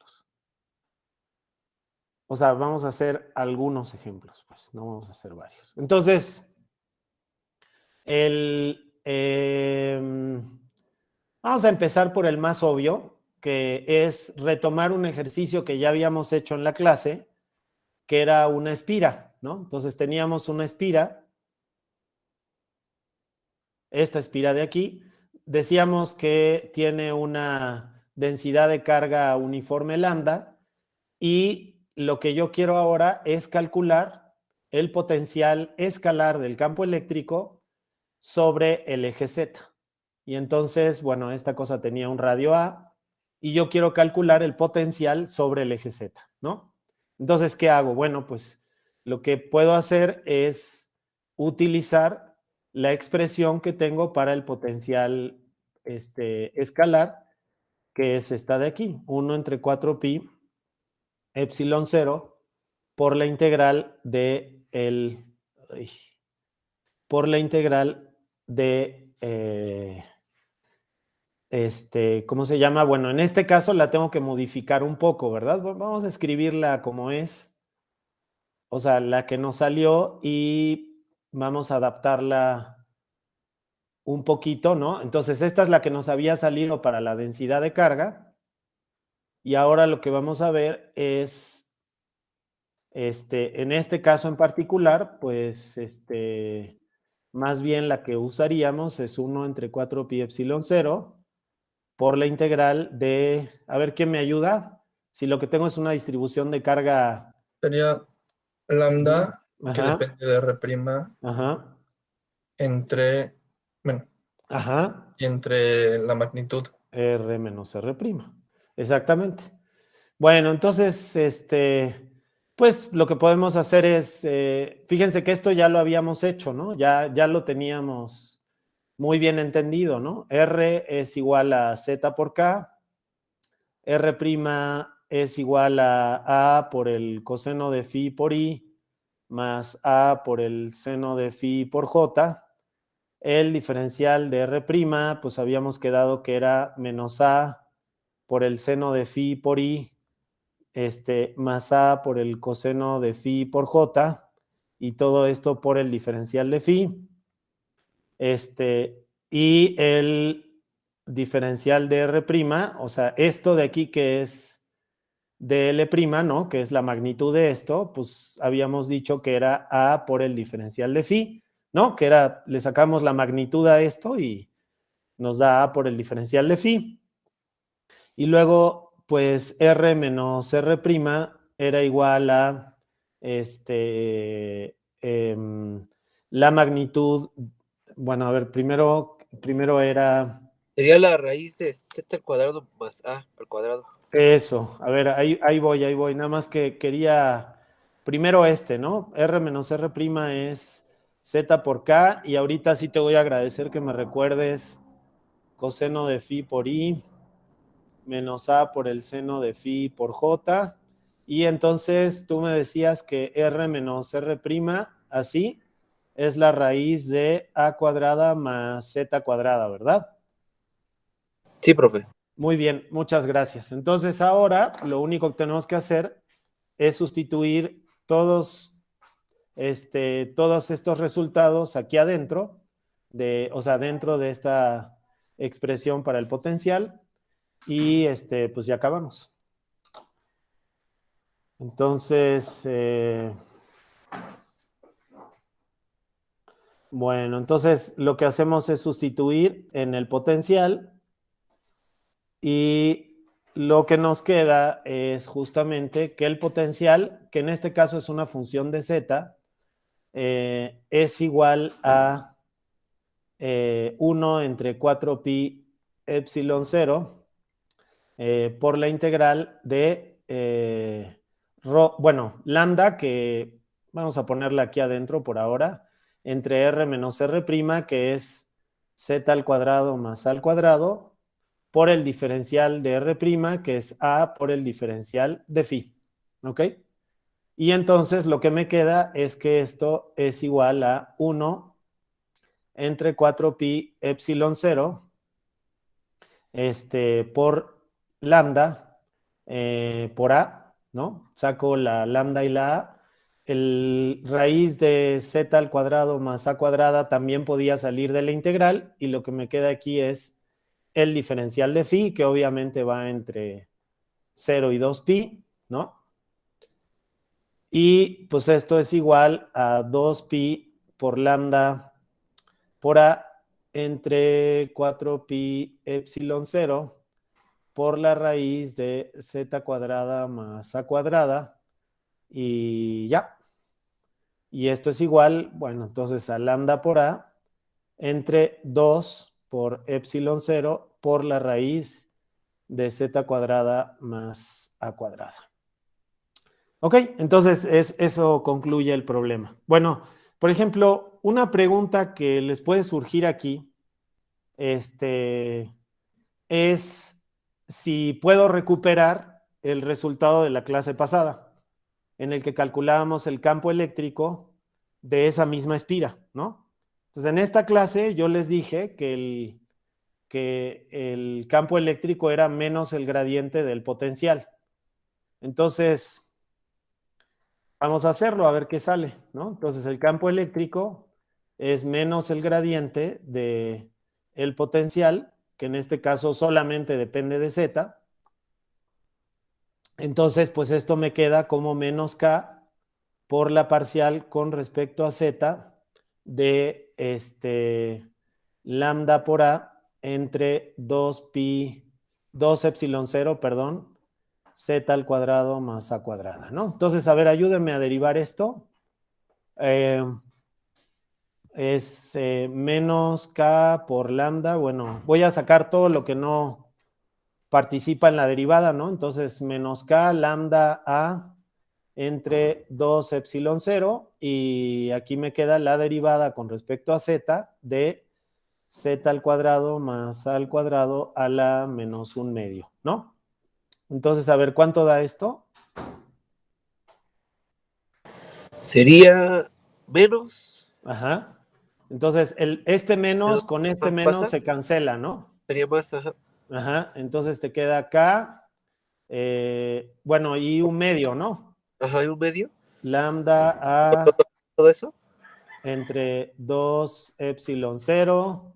O sea, vamos a hacer algunos ejemplos, pues, no vamos a hacer varios. Entonces, vamos a empezar por el más obvio, que es retomar un ejercicio que ya habíamos hecho en la clase, que era una espira, ¿no? Entonces teníamos una espira, esta espira de aquí, decíamos que tiene una densidad de carga uniforme lambda y lo que yo quiero ahora es calcular el potencial escalar del campo eléctrico sobre el eje Z. Y entonces, bueno, esta cosa tenía un radio A y yo quiero calcular el potencial sobre el eje Z, ¿no? Entonces, ¿qué hago? Bueno, pues lo que puedo hacer es utilizar la expresión que tengo para el potencial escalar, que es esta de aquí, 1 entre 4pi epsilon 0 por la integral de ¿cómo se llama? Bueno, en este caso la tengo que modificar un poco, ¿verdad? Vamos a escribirla como es, o sea, la que nos salió, y vamos a adaptarla un poquito, ¿no? Entonces, esta es la que nos había salido para la densidad de carga, y ahora lo que vamos a ver es, en este caso en particular, pues, más bien la que usaríamos es 1 entre 4 pi epsilon 0 por la integral de, a ver, ¿quién me ayuda? Si lo que tengo es una distribución de carga. Sería lambda, que Ajá, depende de R', ajá, entre, bueno, ajá, entre la magnitud. R menos R'. Exactamente. Bueno, entonces, pues lo que podemos hacer es, fíjense que esto ya lo habíamos hecho, ¿no? Ya lo teníamos muy bien entendido, ¿no? R es igual a Z por K, R' es igual a por el coseno de phi por I, más A por el seno de phi por J. El diferencial de R', pues habíamos quedado que era menos A por el seno de phi por I, más A por el coseno de phi por J, y todo esto por el diferencial de phi. Y el diferencial de R', o sea, esto de aquí que es de L', ¿no? Que es la magnitud de esto, pues habíamos dicho que era A por el diferencial de phi, ¿no? Que era, le sacamos la magnitud a esto y nos da A por el diferencial de phi. Y luego, pues R menos R' era igual a la magnitud. Bueno, a ver, primero era Sería la raíz de z al cuadrado más a al cuadrado. eso. A ver, ahí voy. Nada más que quería primero ¿no? R menos R' es Z por K, y ahorita sí te voy a agradecer que me recuerdes coseno de phi por I menos A por el seno de phi por J. Y entonces tú me decías que R menos R', así, es la raíz de A cuadrada más Z cuadrada, ¿verdad? Sí, profe. Muy bien, muchas gracias. Entonces ahora lo único que tenemos que hacer es sustituir todos estos resultados aquí adentro, o sea, dentro de esta expresión para el potencial, y pues ya acabamos. Entonces, bueno, entonces lo que hacemos es sustituir en el potencial, y lo que nos queda es justamente que el potencial, que en este caso es una función de z, es igual a 1 entre 4 pi epsilon 0 por la integral de lambda, que vamos a ponerla aquí adentro por ahora, entre R menos R', que es Z al cuadrado más A al cuadrado, por el diferencial de R', que es A por el diferencial de phi. ¿Ok? Y entonces lo que me queda es que esto es igual a 1 entre 4 pi epsilon 0 por lambda por A, ¿no? Saco la lambda y la A. El raíz de Z al cuadrado más A cuadrada también podía salir de la integral, y lo que me queda aquí es el diferencial de phi, que obviamente va entre 0 y 2 pi, ¿no? Y pues esto es igual a 2 pi por lambda por A entre 4 pi epsilon 0 por la raíz de Z cuadrada más A cuadrada, y ya. Y esto es igual, bueno, entonces a lambda por A entre 2 por epsilon 0 por la raíz de Z cuadrada más A cuadrada. Ok, entonces eso concluye el problema. Bueno, por ejemplo, una pregunta que les puede surgir aquí es si puedo recuperar el resultado de la clase pasada, en el que calculábamos el campo eléctrico de esa misma espira, ¿no? Entonces, en esta clase yo les dije que que el campo eléctrico era menos el gradiente del potencial. Entonces, vamos a hacerlo, a ver qué sale, ¿no? Entonces, el campo eléctrico es menos el gradiente del potencial, que en este caso solamente depende de Z. Entonces, pues esto me queda como menos K por la parcial con respecto a Z de lambda por A entre 2 epsilon 0, perdón, Z al cuadrado más A cuadrada, ¿no? Entonces, a ver, ayúdenme a derivar esto. Es menos K por lambda. Bueno, voy a sacar todo lo que no participa en la derivada, ¿no? Entonces, menos K lambda A entre 2 epsilon 0 y aquí me queda la derivada con respecto a Z de Z al cuadrado más A al cuadrado a la menos 1/2, ¿no? Entonces, a ver, ¿cuánto da esto? Sería menos. Ajá. Entonces, este menos con este menos ¿Pasa? se cancela, ¿no? Sería más, ajá. Ajá. Entonces te queda acá, bueno, y 1/2, ¿no? Ajá, y un medio. Lambda A Todo eso. entre 2 epsilon 0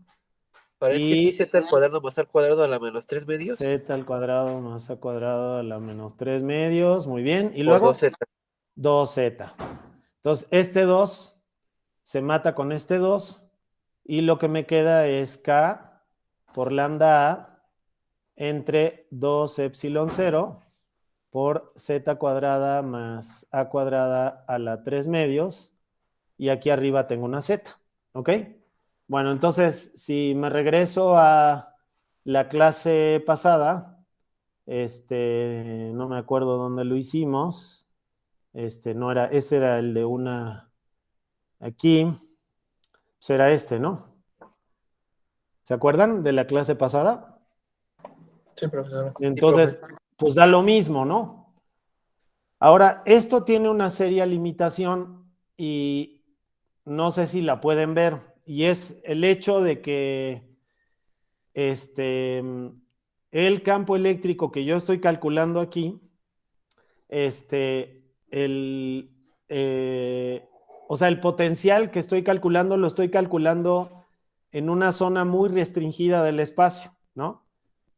Paréntesis, y Z al cuadrado más al cuadrado a la menos 3 medios. Z al cuadrado más A cuadrado a la menos 3 medios. Muy bien. Y Por luego 2Z. 2Z. Entonces, este 2 se mata con este 2 y lo que me queda es K por lambda A entre 2 epsilon 0 por Z cuadrada más A cuadrada a la 3 medios y aquí arriba tengo una Z, ¿ok? Bueno, entonces, si me regreso a la clase pasada, no me acuerdo dónde lo hicimos, no era, ese era el de una, aquí, será ¿no? ¿Se acuerdan de la clase pasada? Sí, profesor. Entonces, pues da lo mismo, ¿no? Ahora, esto tiene una seria limitación y no sé si la pueden ver, y es el hecho de que el campo eléctrico que yo estoy calculando aquí, o sea, el potencial que estoy calculando lo estoy calculando en una zona muy restringida del espacio, ¿no?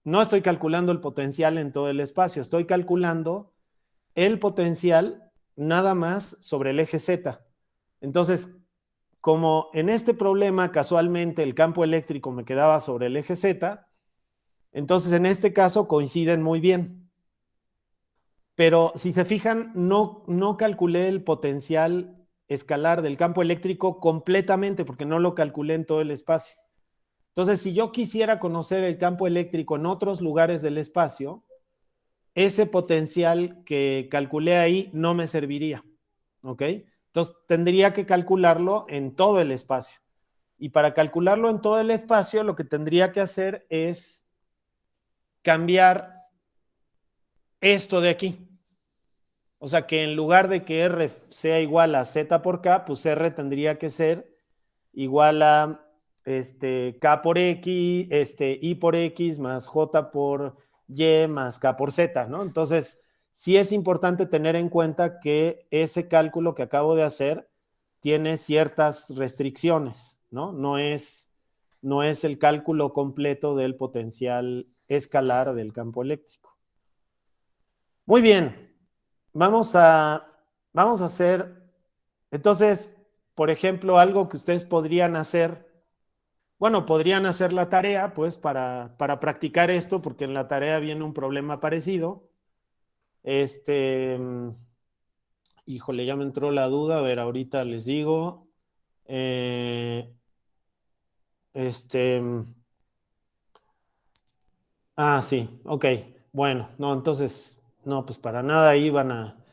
No estoy calculando el potencial en todo el espacio, estoy calculando el potencial nada más sobre el eje Z. Entonces, como en este problema casualmente el campo eléctrico me quedaba sobre el eje Z, entonces en este caso coinciden muy bien. Pero si se fijan, no calculé el potencial escalar del campo eléctrico completamente porque no lo calculé en todo el espacio. Entonces, si yo quisiera conocer el campo eléctrico en otros lugares del espacio, ese potencial que calculé ahí no me serviría, ¿ok? Entonces, tendría que calcularlo en todo el espacio. Y para calcularlo en todo el espacio, lo que tendría que hacer es cambiar esto de aquí. O sea, que en lugar de que R sea igual a Z por K, pues R tendría que ser igual a K por X, Y por X más J por Y más K por Z, ¿no? Entonces, sí es importante tener en cuenta que ese cálculo que acabo de hacer tiene ciertas restricciones, ¿no? No es el cálculo completo del potencial escalar del campo eléctrico. Muy bien. Vamos a hacer, entonces, por ejemplo, algo que ustedes podrían hacer. Bueno, podrían hacer la tarea, pues, para practicar esto, porque en la tarea viene un problema parecido. Híjole, ya me entró la duda. A ver, ahorita les digo. Sí, ok. Bueno, no, entonces, no, pues para nada ahí van a...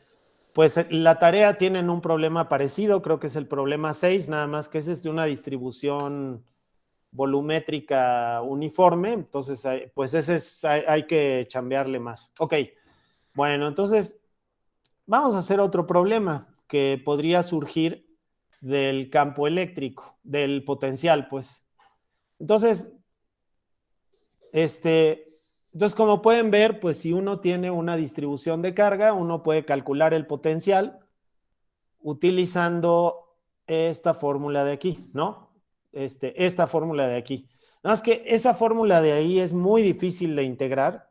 Pues la tarea tienen un problema parecido, creo que es el problema 6, nada más que ese es de una distribución volumétrica uniforme, entonces pues ese hay que chambearle más. Ok, bueno, entonces vamos a hacer otro problema que podría surgir del campo eléctrico, del potencial, pues. Entonces, Entonces, como pueden ver, pues si uno tiene una distribución de carga, uno puede calcular el potencial utilizando esta fórmula de aquí, ¿no? Esta fórmula de aquí. Nada más que esa fórmula de ahí es muy difícil de integrar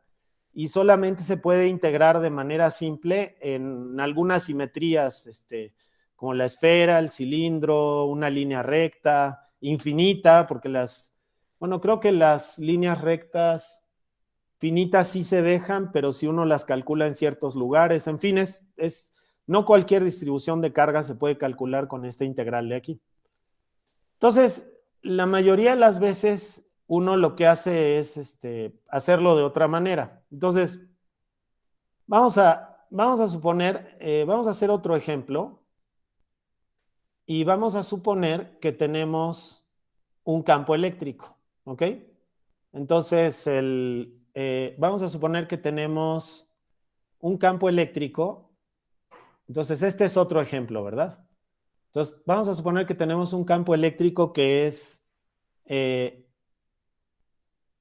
y solamente se puede integrar de manera simple en algunas simetrías, como la esfera, el cilindro, una línea recta, infinita, porque bueno, creo que las líneas rectas finitas sí se dejan, pero si uno las calcula en ciertos lugares, en fin, no cualquier distribución de carga se puede calcular con esta integral de aquí. Entonces, la mayoría de las veces uno lo que hace es hacerlo de otra manera. Entonces, vamos a suponer, vamos a hacer otro ejemplo y vamos a suponer que tenemos un campo eléctrico, ¿ok? Entonces, vamos a suponer que tenemos un campo eléctrico. Entonces, este es otro ejemplo, ¿verdad? Entonces, vamos a suponer que tenemos un campo eléctrico que es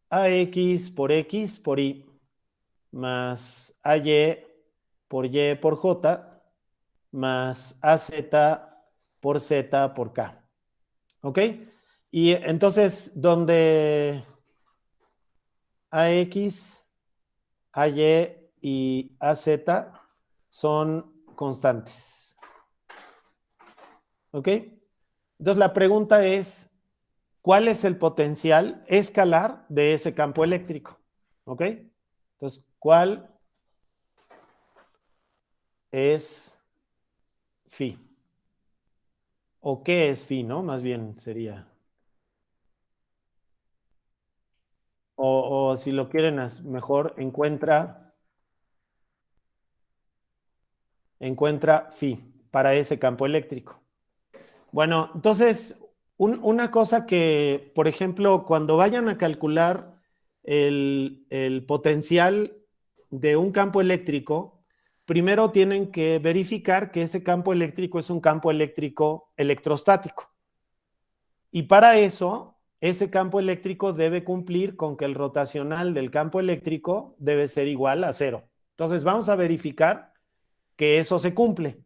AX por X por Y más AY por J más AZ por Z por K. ¿Ok? Y entonces, donde AX, AY y AZ son constantes. ¿Ok? Entonces, la pregunta es, ¿cuál es el potencial escalar de ese campo eléctrico? ¿Ok? Entonces, ¿cuál es phi? ¿O qué es phi, no? Más bien sería. O si lo quieren mejor, encuentra phi para ese campo eléctrico. Bueno, entonces, una cosa que, por ejemplo, cuando vayan a calcular el potencial de un campo eléctrico, primero tienen que verificar que ese campo eléctrico es un campo eléctrico electrostático. Y para eso, ese campo eléctrico debe cumplir con que el rotacional del campo eléctrico debe ser igual a 0. Entonces, vamos a verificar que eso se cumple.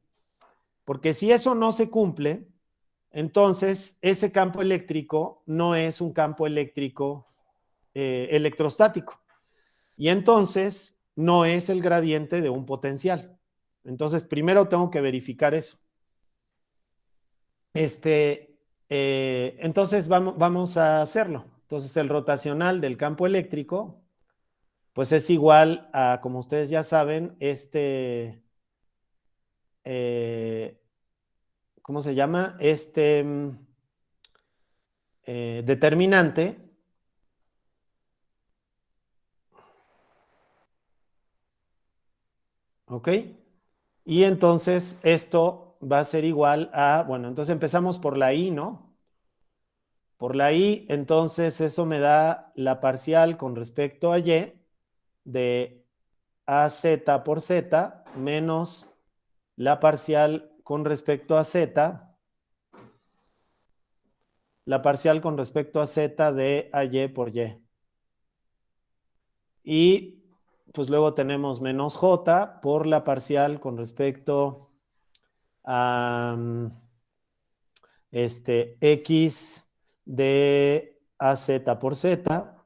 Porque si eso no se cumple, entonces ese campo eléctrico no es un campo eléctrico electrostático. Y entonces no es el gradiente de un potencial. Entonces, primero tengo que verificar eso. Entonces vamos a hacerlo. Entonces, el rotacional del campo eléctrico, pues es igual a, como ustedes ya saben, ¿cómo se llama? Determinante. ¿Ok? Y entonces esto va a ser igual a, bueno, entonces empezamos por la I, ¿no? Por la I, entonces eso me da la parcial con respecto a Y de AZ por Z menos la parcial con respecto a Z, la parcial con respecto a Z de AY por Y. Y pues luego tenemos menos J por la parcial con respecto a X de AZ por Z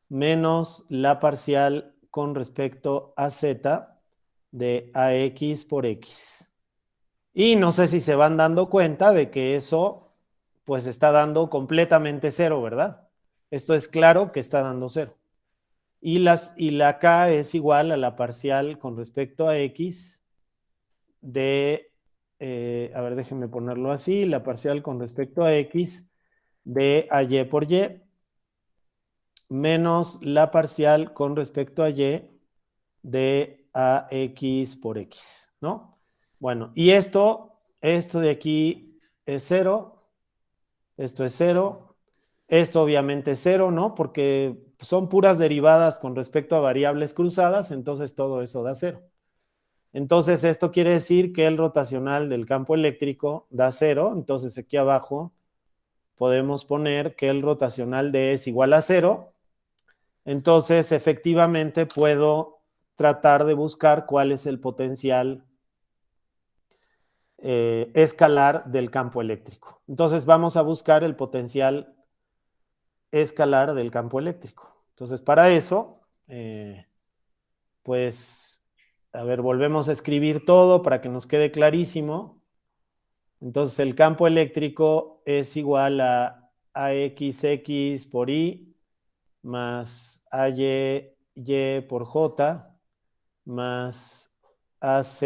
menos la parcial con respecto a Z de AX por X. Y no sé si se van dando cuenta de que eso pues está dando completamente 0, ¿verdad? Esto es claro que está dando 0. Y la K es igual a la parcial con respecto a X de, a ver, déjenme ponerlo así, la parcial con respecto a X de AY por Y menos la parcial con respecto a Y de AX por X, ¿no? Bueno, y esto de aquí es 0, esto es 0, esto obviamente es 0, ¿no? Porque son puras derivadas con respecto a variables cruzadas, entonces todo eso da 0. Entonces esto quiere decir que el rotacional del campo eléctrico da 0, entonces aquí abajo podemos poner que el rotacional de es igual a 0 entonces efectivamente puedo tratar de buscar cuál es el potencial escalar del campo eléctrico. Entonces vamos a buscar el potencial escalar del campo eléctrico. Entonces para eso, pues, a ver, volvemos a escribir todo para que nos quede clarísimo. Entonces el campo eléctrico es igual a AXX por Y más AY por J más AZ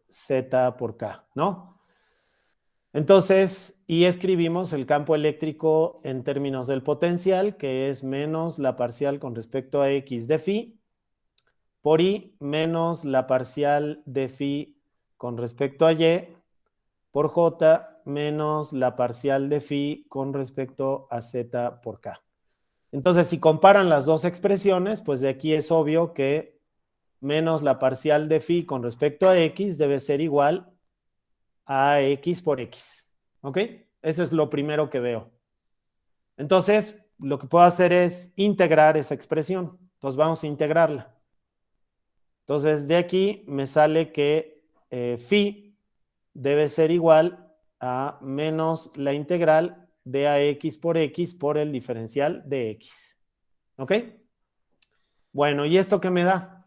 Z por K, ¿no? Entonces, y escribimos el campo eléctrico en términos del potencial, que es menos la parcial con respecto a X de phi, por Y menos la parcial de phi con respecto a Y, por J menos la parcial de phi con respecto a Z por K. Entonces, si comparan las dos expresiones, pues de aquí es obvio que menos la parcial de phi con respecto a X debe ser igual a X por X. ¿Ok? Eso es lo primero que veo. Entonces, lo que puedo hacer es integrar esa expresión. Entonces, vamos a integrarla. Entonces, de aquí me sale que phi debe ser igual a menos la integral de AX por X por el diferencial de X. ¿Ok? Bueno, ¿y esto qué me da?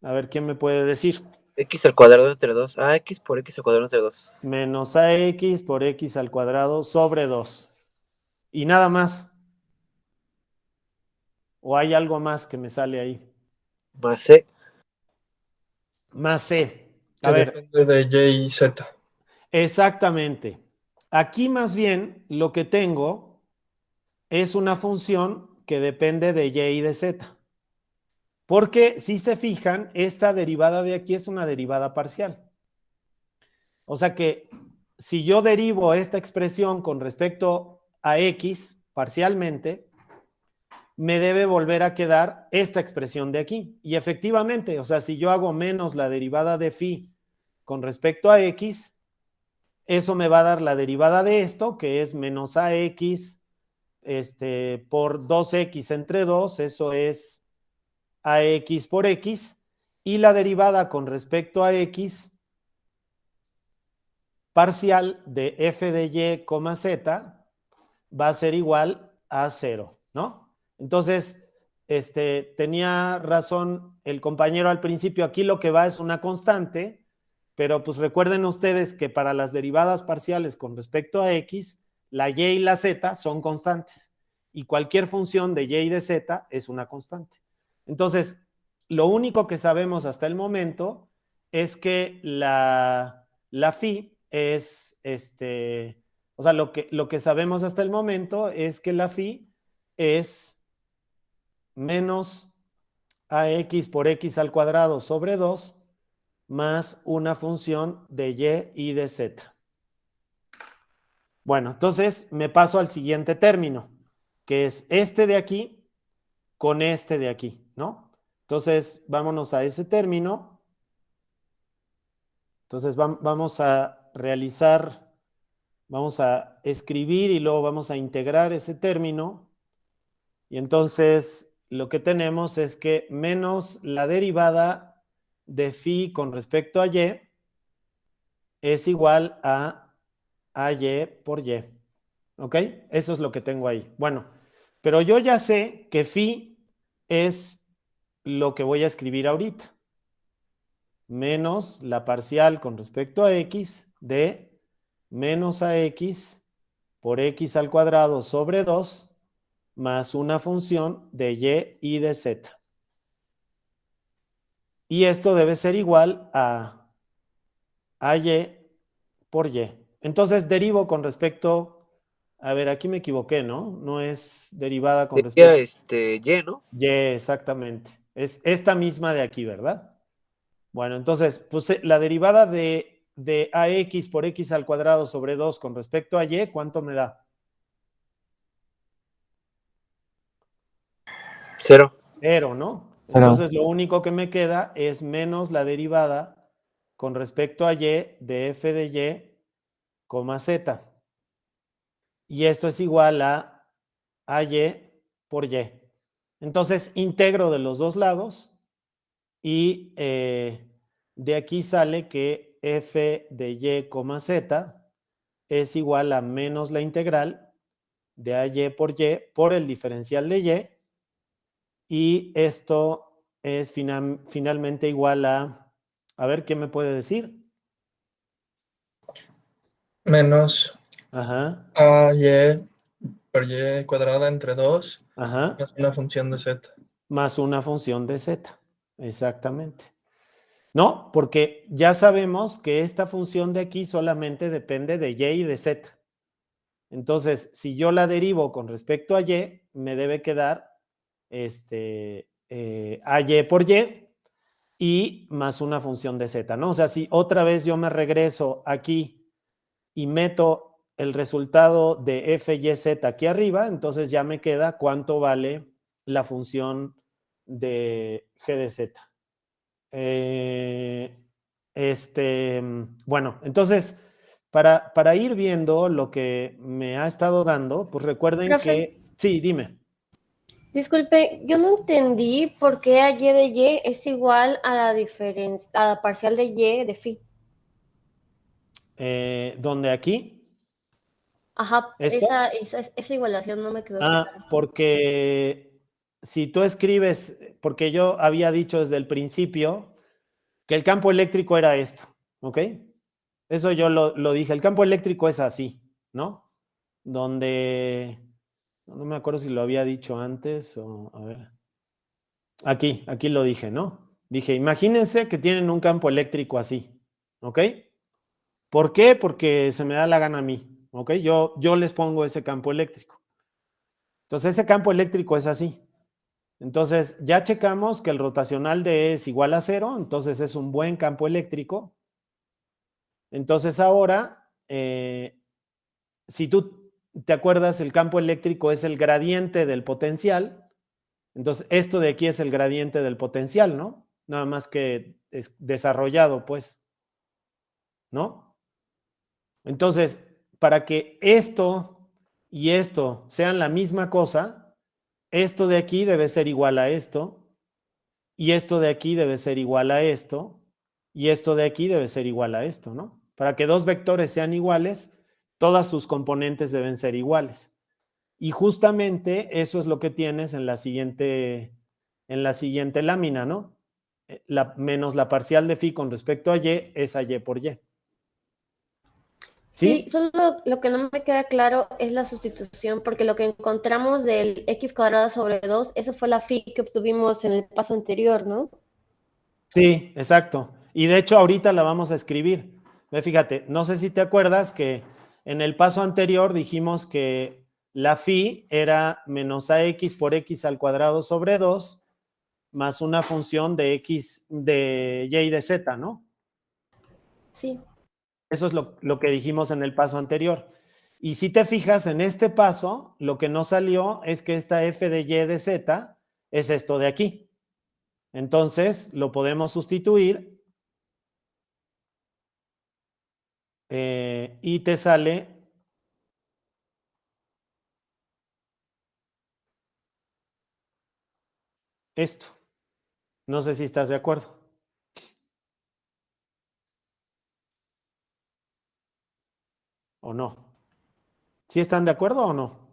A ver, ¿quién me puede decir? X al cuadrado entre 2. Ah, X por X al cuadrado entre 2. Menos AX por X al cuadrado sobre 2. Y nada más. ¿O hay algo más que me sale ahí? Más C. Más C. A Que ver, depende de Y y Z. exactamente. Aquí más bien lo que tengo es una función que depende de Y y de Z. Porque si se fijan, esta derivada de aquí es una derivada parcial. O sea que si yo derivo esta expresión con respecto a X parcialmente, me debe volver a quedar esta expresión de aquí. Y efectivamente, o sea, si yo hago menos la derivada de phi con respecto a X, eso me va a dar la derivada de esto, que es menos AX por 2X entre 2, eso es AX por X, y la derivada con respecto a X parcial de f de y, z va a ser igual a 0, ¿no? Entonces, tenía razón el compañero al principio, aquí lo que va es una constante, pero pues recuerden ustedes que para las derivadas parciales con respecto a x, la y y la z son constantes, y cualquier función de y y de z es una constante. Entonces, lo único que sabemos hasta el momento es que la phi es, o sea, lo que sabemos hasta el momento es que la phi es menos ax por x al cuadrado sobre 2 más una función de y de z. Bueno, entonces me paso al siguiente término, que es este de aquí con este de aquí, ¿no? Entonces, vámonos a ese término. Entonces, vamos a realizar, vamos a escribir y luego vamos a integrar ese término. Y entonces, lo que tenemos es que menos la derivada de phi con respecto a y es igual a y por y. ¿Ok? Eso es lo que tengo ahí. Bueno, pero yo ya sé que phi es lo que voy a escribir ahorita. Menos la parcial con respecto a x de menos ax por x al cuadrado sobre 2 más una función de y de z. Y esto debe ser igual a y por y. Entonces derivo con respecto, a ver, aquí me equivoqué, ¿no? No es derivada con Sería respecto Y, ¿no? y, exactamente. Es esta misma de aquí, ¿verdad? Bueno, entonces, pues la derivada de ax por x al cuadrado sobre 2 con respecto a y, ¿cuánto me da? 0. 0, ¿no? Cero. Entonces, lo único que me queda es menos la derivada con respecto a y de f de y, z. Y esto es igual a AY por Y. Entonces, integro de los dos lados y de aquí sale que f de Y, Z es igual a menos la integral de AY por el diferencial de Y, y esto es finalmente igual a ver, ¿qué me puede decir? Menos Ajá, AY por Y cuadrada entre 2 ajá, más una función de Z. más una función de Z, exactamente. No, porque ya sabemos que esta función de aquí solamente depende de Y y de Z. Entonces, si yo la derivo con respecto a Y, me debe quedar AY por y más una función de Z, ¿no? O sea, si otra vez yo me regreso aquí y meto el resultado de f, y, z aquí arriba, entonces ya me queda cuánto vale la función de g de z. Bueno, entonces, para ir viendo lo que me ha estado dando, pues recuerden Profe. que... Sí, dime. Disculpe, yo no entendí por qué a Y de Y es igual a la diferencia, a la parcial de Y de phi. ¿Dónde aquí? Ajá, ¿Esto? esa igualación no me quedó clara. Porque si tú escribes, porque yo había dicho desde el principio que el campo eléctrico era esto, ¿ok? Eso yo lo dije, el campo eléctrico es así, ¿no? Donde, no me acuerdo si lo había dicho antes o, a ver, aquí lo dije, ¿no? Dije, imagínense que tienen un campo eléctrico así, ¿ok? ¿Por qué? Porque se me da la gana a mí, ¿ok? Yo les pongo ese campo eléctrico. Entonces, ese campo eléctrico es así. Entonces, ya checamos que el rotacional de E es igual a 0, entonces es un buen campo eléctrico. Entonces, ahora, si tú te acuerdas, el campo eléctrico es el gradiente del potencial. Entonces, esto de aquí es el gradiente del potencial, ¿no? Nada más que es desarrollado, pues, ¿no? Entonces, para que esto y esto sean la misma cosa, esto de aquí debe ser igual a esto, y esto de aquí debe ser igual a esto, y esto de aquí debe ser igual a esto, ¿no? Para que dos vectores sean iguales, todas sus componentes deben ser iguales. Y justamente eso es lo que tienes en la siguiente lámina, ¿no? Menos la parcial de phi con respecto a y es a y por y. Sí, ¿Sí? solo lo que no me queda claro es la sustitución, porque lo que encontramos del x cuadrado sobre 2, eso fue la phi que obtuvimos en el paso anterior, ¿no? Sí, exacto. Y de hecho ahorita la vamos a escribir. Fíjate, no sé si te acuerdas que en el paso anterior dijimos que la phi era menos ax por x al cuadrado sobre 2 más una función de x de y de z, ¿no? Sí. Eso es lo que dijimos en el paso anterior. Y si te fijas en este paso, lo que nos salió es que esta f de y de z es esto de aquí. Entonces, lo podemos sustituir y te sale esto. No sé si estás de acuerdo. ¿O no? ¿Sí están de acuerdo o no?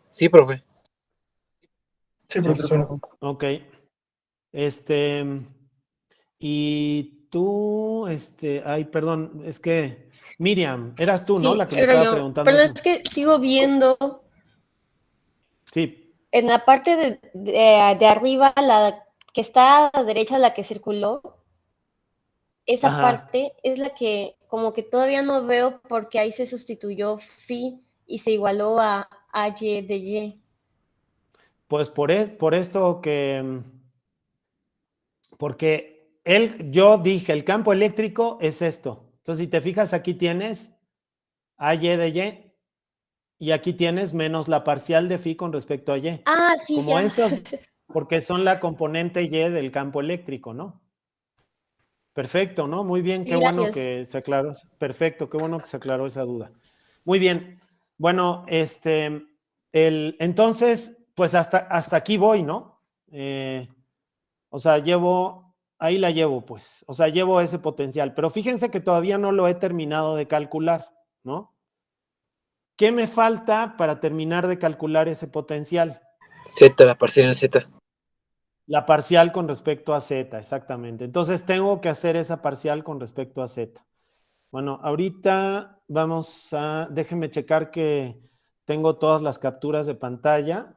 Sí, profe. Sí, profesor. Ok. Y tú, ay, perdón, es que Miriam, eras tú, ¿no? Sí, La que me era estaba yo. preguntando Pero eso. es que sigo viendo Sí, en la parte de arriba, la que está a la derecha, la que circuló, esa ajá. parte es la que como que todavía no veo porque ahí se sustituyó phi y se igualó a y de y. Pues por esto que, porque yo dije, el campo eléctrico es esto. Entonces, si te fijas, aquí tienes a y de y aquí tienes menos la parcial de phi con respecto a y. Ah, sí, Como ya. estos, porque son la componente y del campo eléctrico, ¿no? Perfecto, ¿no? Muy bien, qué Sí, bueno gracias. que se aclaró. Perfecto, qué bueno que se aclaró esa duda. Muy bien. Bueno, entonces, pues hasta aquí voy, ¿no? O sea, ahí la llevo, pues. O sea, llevo ese potencial. Pero fíjense que todavía no lo he terminado de calcular, ¿no? ¿Qué me falta para terminar de calcular ese potencial? Z, la parcial en Z. La parcial con respecto a Z, exactamente. Entonces tengo que hacer esa parcial con respecto a Z. Bueno, ahorita déjenme checar que tengo todas las capturas de pantalla,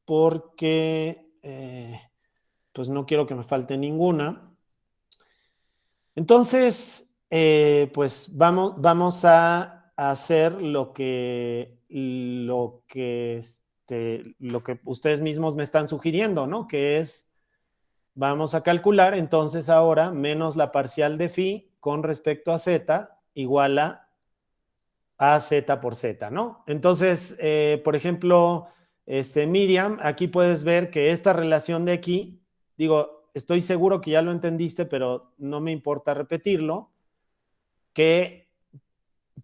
porque pues no quiero que me falte ninguna. Entonces, pues vamos a hacer lo que ustedes mismos me están sugiriendo, ¿no? Que es, vamos a calcular entonces ahora menos la parcial de phi con respecto a z igual a z por z, ¿no? Entonces, por ejemplo, Miriam, aquí puedes ver que esta relación de aquí, digo, estoy seguro que ya lo entendiste, pero no me importa repetirlo, que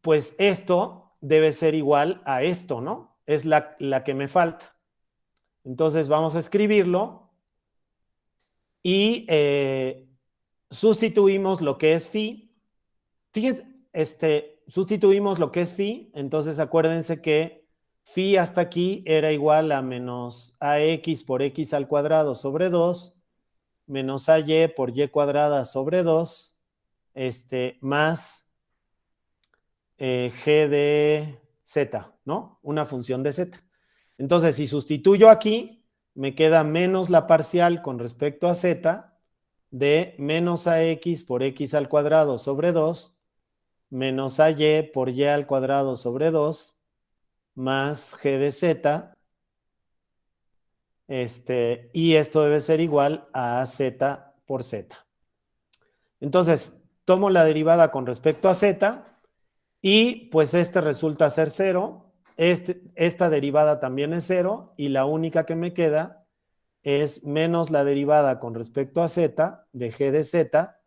pues esto debe ser igual a esto, ¿no? Es la que me falta. Entonces vamos a escribirlo y sustituimos lo que es phi. Fíjense, sustituimos lo que es phi, entonces acuérdense que phi hasta aquí era igual a menos ax por x al cuadrado sobre 2, menos ay por y cuadrada sobre 2, más g de z, ¿no? Una función de z. Entonces, si sustituyo aquí, me queda menos la parcial con respecto a z de menos ax por x al cuadrado sobre 2, menos ay por y al cuadrado sobre 2, más g de z, y esto debe ser igual a z por z. Entonces, tomo la derivada con respecto a z, y pues resulta ser 0, esta derivada también es 0, y la única que me queda es menos la derivada con respecto a z de g de z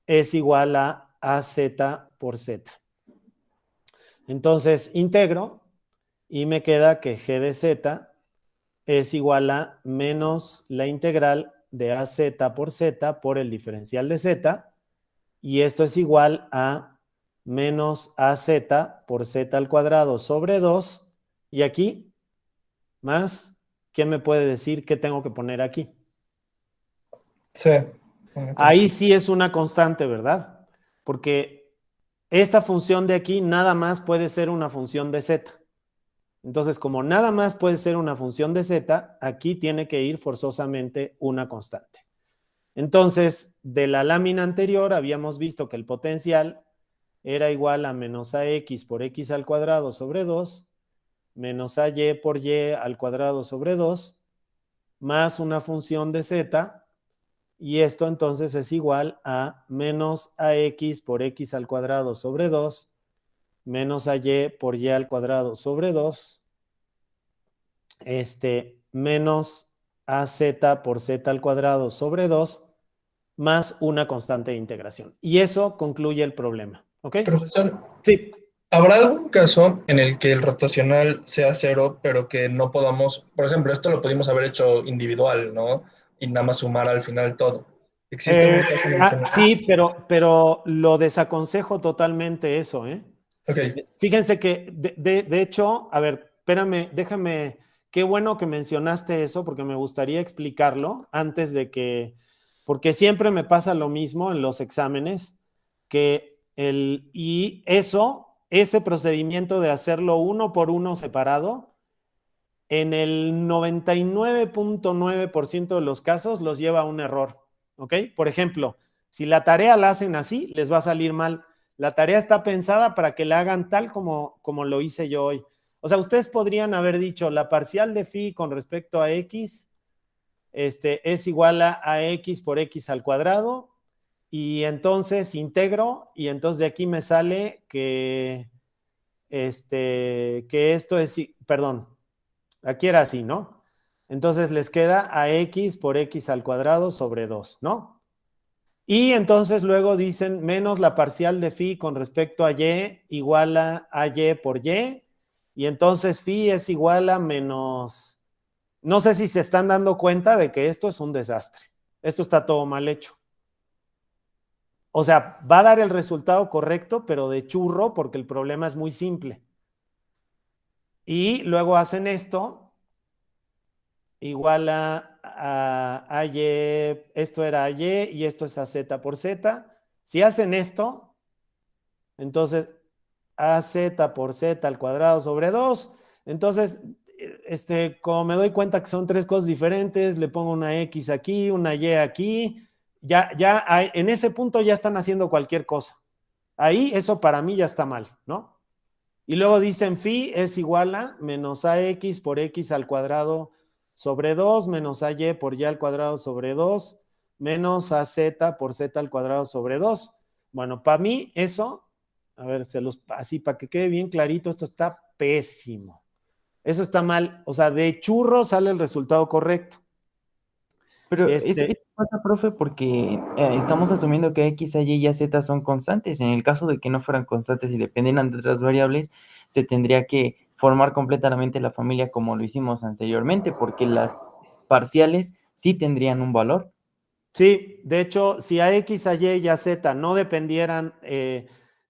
es igual a az por z. Entonces integro y me queda que g de z es igual a menos la integral de az por z por el diferencial de z, y esto es igual a menos az por z al cuadrado sobre 2, y aquí, más, ¿quién me puede decir qué tengo que poner aquí? Sí. Ahí sí es una constante, ¿verdad? Porque esta función de aquí nada más puede ser una función de z. Entonces, como nada más puede ser una función de z, aquí tiene que ir forzosamente una constante. Entonces, de la lámina anterior habíamos visto que el potencial era igual a menos ax por x al cuadrado sobre 2, menos ay por y al cuadrado sobre 2, más una función de z, y esto entonces es igual a menos ax por x al cuadrado sobre 2, menos ay por y al cuadrado sobre 2, menos az por z al cuadrado sobre 2, más una constante de integración. Y eso concluye el problema. ¿Ok? Profesor, Sí. ¿habrá algún caso en el que el rotacional sea 0, pero que no podamos, por ejemplo, esto lo pudimos haber hecho individual, ¿no? Y nada más sumar al final todo. ¿Existe algún caso en el que no? Sí, pero lo desaconsejo totalmente eso, ¿eh? Ok, Fíjense que, de hecho, a ver, espérame, déjame, qué bueno que mencionaste eso, porque me gustaría explicarlo antes de que, porque siempre me pasa lo mismo en los exámenes, y ese procedimiento de hacerlo uno por uno separado, en el 99.9% de los casos los lleva a un error, ¿ok? Por ejemplo, si la tarea la hacen así, les va a salir mal. La tarea está pensada para que la hagan tal como lo hice yo hoy. O sea, ustedes podrían haber dicho la parcial de phi con respecto a x es igual a x por x al cuadrado, y entonces integro, y entonces de aquí me sale que esto es, perdón, aquí era así, ¿no? Entonces les queda a x por x al cuadrado sobre 2, ¿no? Y entonces luego dicen menos la parcial de phi con respecto a y igual a y por y. Y entonces phi es igual a menos... No sé si se están dando cuenta de que esto es un desastre. Esto está todo mal hecho. O sea, va a dar el resultado correcto, pero de churro, porque el problema es muy simple. Y luego hacen esto, igual a y, esto era a y y esto es a z por z. Si hacen esto, entonces az por z al cuadrado sobre 2. Entonces, como me doy cuenta que son tres cosas diferentes, le pongo una x aquí, una y aquí. Ya en ese punto ya están haciendo cualquier cosa. Ahí eso para mí ya está mal, ¿no? Y luego dicen phi es igual a menos ax por x al cuadrado sobre 2 menos ay por y al cuadrado sobre 2 menos az por z al cuadrado sobre 2. Bueno, para mí eso, a ver, así para que quede bien clarito, esto está pésimo. Eso está mal. O sea, de churro sale el resultado correcto. Pero eso pasa, profe, porque estamos asumiendo que X, Y y Z son constantes. En el caso de que no fueran constantes y dependieran de otras variables, se tendría que formar completamente la familia como lo hicimos anteriormente, porque las parciales sí tendrían un valor. Sí, de hecho, si a X, a Y y a Z no dependieran,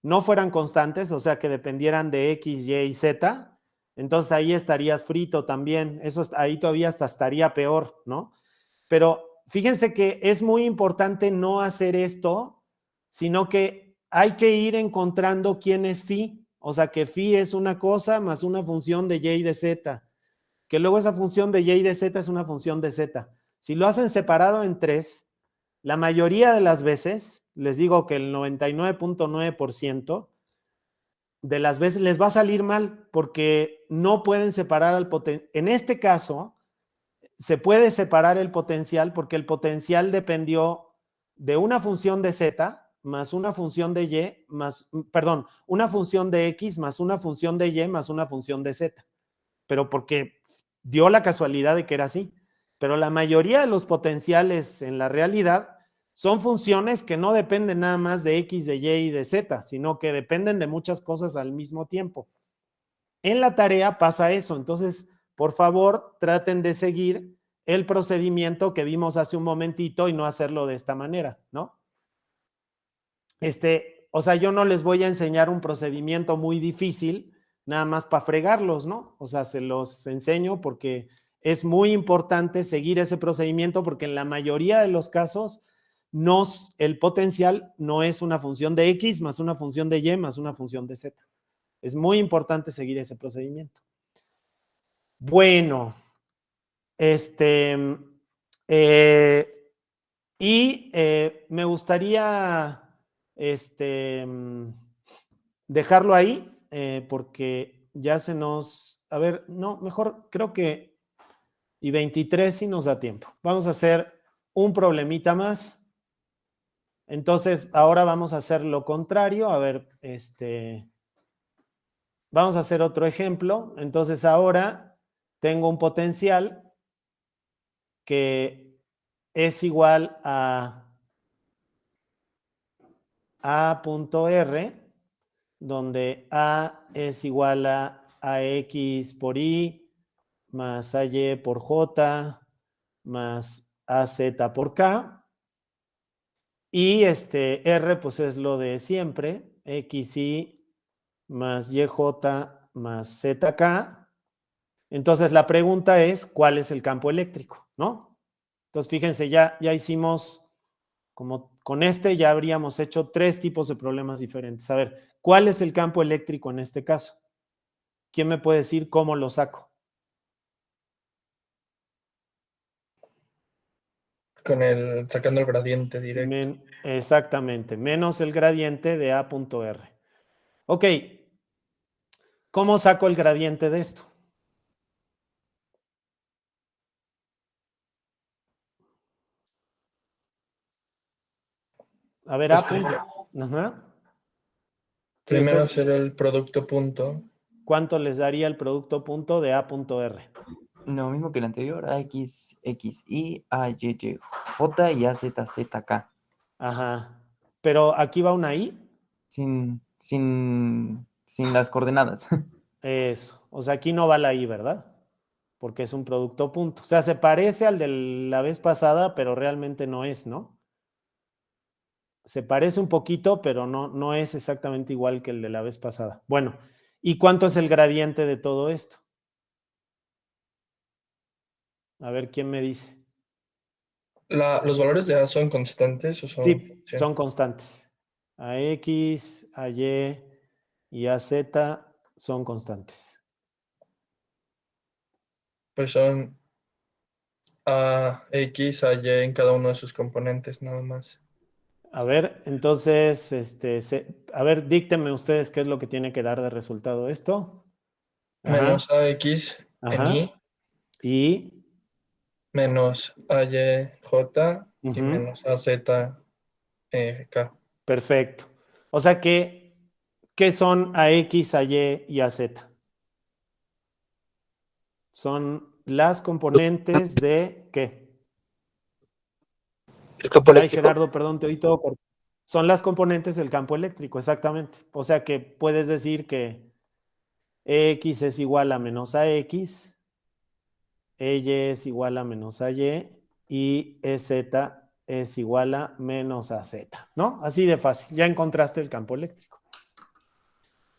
no fueran constantes, o sea, que dependieran de X, Y y Z, entonces ahí estarías frito también. Eso ahí todavía hasta estaría peor, ¿no? Pero fíjense que es muy importante no hacer esto, sino que hay que ir encontrando quién es phi. O sea, que phi es una cosa más una función de y de z, que luego esa función de y de z es una función de z. Si lo hacen separado en tres, la mayoría de las veces, les digo que el 99.9% de las veces les va a salir mal porque no pueden separar al potencial. En este caso, se puede separar el potencial porque el potencial dependió de una función de z más una función de y más, perdón, una función de x más una función de y más una función de z. Pero porque dio la casualidad de que era así. Pero la mayoría de los potenciales en la realidad son funciones que no dependen nada más de x, de y y de z, sino que dependen de muchas cosas al mismo tiempo. En la tarea pasa eso, entonces, por favor, traten de seguir el procedimiento que vimos hace un momentito y no hacerlo de esta manera, ¿no? O sea, yo no les voy a enseñar un procedimiento muy difícil, nada más para fregarlos, ¿no? O sea, se los enseño porque es muy importante seguir ese procedimiento porque en la mayoría de los casos el potencial no es una función de x más una función de y más una función de z. Es muy importante seguir ese procedimiento. Bueno, me gustaría dejarlo ahí porque ya se nos... A ver, no, mejor creo que... Y 23 sí nos da tiempo. Vamos a hacer un problemita más. Entonces, ahora vamos a hacer lo contrario. A ver, vamos a hacer otro ejemplo. Entonces, ahora tengo un potencial que es igual a punto R, donde A es igual a AX por I más AY por J más AZ por K. Y R pues es lo de siempre, XI más YJ más ZK. Entonces la pregunta es, ¿cuál es el campo eléctrico? ¿No? Entonces fíjense, ya hicimos, como con ya habríamos hecho 3 tipos de problemas diferentes. A ver, ¿cuál es el campo eléctrico en este caso? ¿Quién me puede decir cómo lo saco? Sacando el gradiente directo. Exactamente, menos el gradiente de A.R. Ok, ¿cómo saco el gradiente de esto? A ver, Primero hacer el producto punto. ¿Cuánto les daría el producto punto de A.R? Lo mismo que el anterior, AX, XY, AYY, J y AZZK. Ajá. Pero aquí va una I. Sin las coordenadas. Eso. O sea, aquí no va la I, ¿verdad? Porque es un producto punto. O sea, se parece al de la vez pasada, pero realmente no es, ¿no? Se parece un poquito, pero no es exactamente igual que el de la vez pasada. Bueno, ¿y cuánto es el gradiente de todo esto? A ver, ¿quién me dice? ¿Los valores de A son constantes o son? Sí, son constantes. AX, AY y AZ son constantes. Pues son A, X, A, Y en cada uno de sus componentes, nada más. A ver, entonces, a ver, díctenme ustedes qué es lo que tiene que dar de resultado esto. Ajá, Menos AX en ajá. I, Y, menos AY, J y ujú, menos AZ, K. perfecto. O sea que, ¿qué son AX, AY y AZ? Son las componentes de, ¿qué? ¿El campo Ay, eléctrico? Gerardo, perdón, te oí todo corto. Son las componentes del campo eléctrico, exactamente. O sea que puedes decir que X es igual a menos AX, Y es igual a menos AY y EZ es igual a menos AZ, ¿no? Así de fácil. Ya encontraste el campo eléctrico.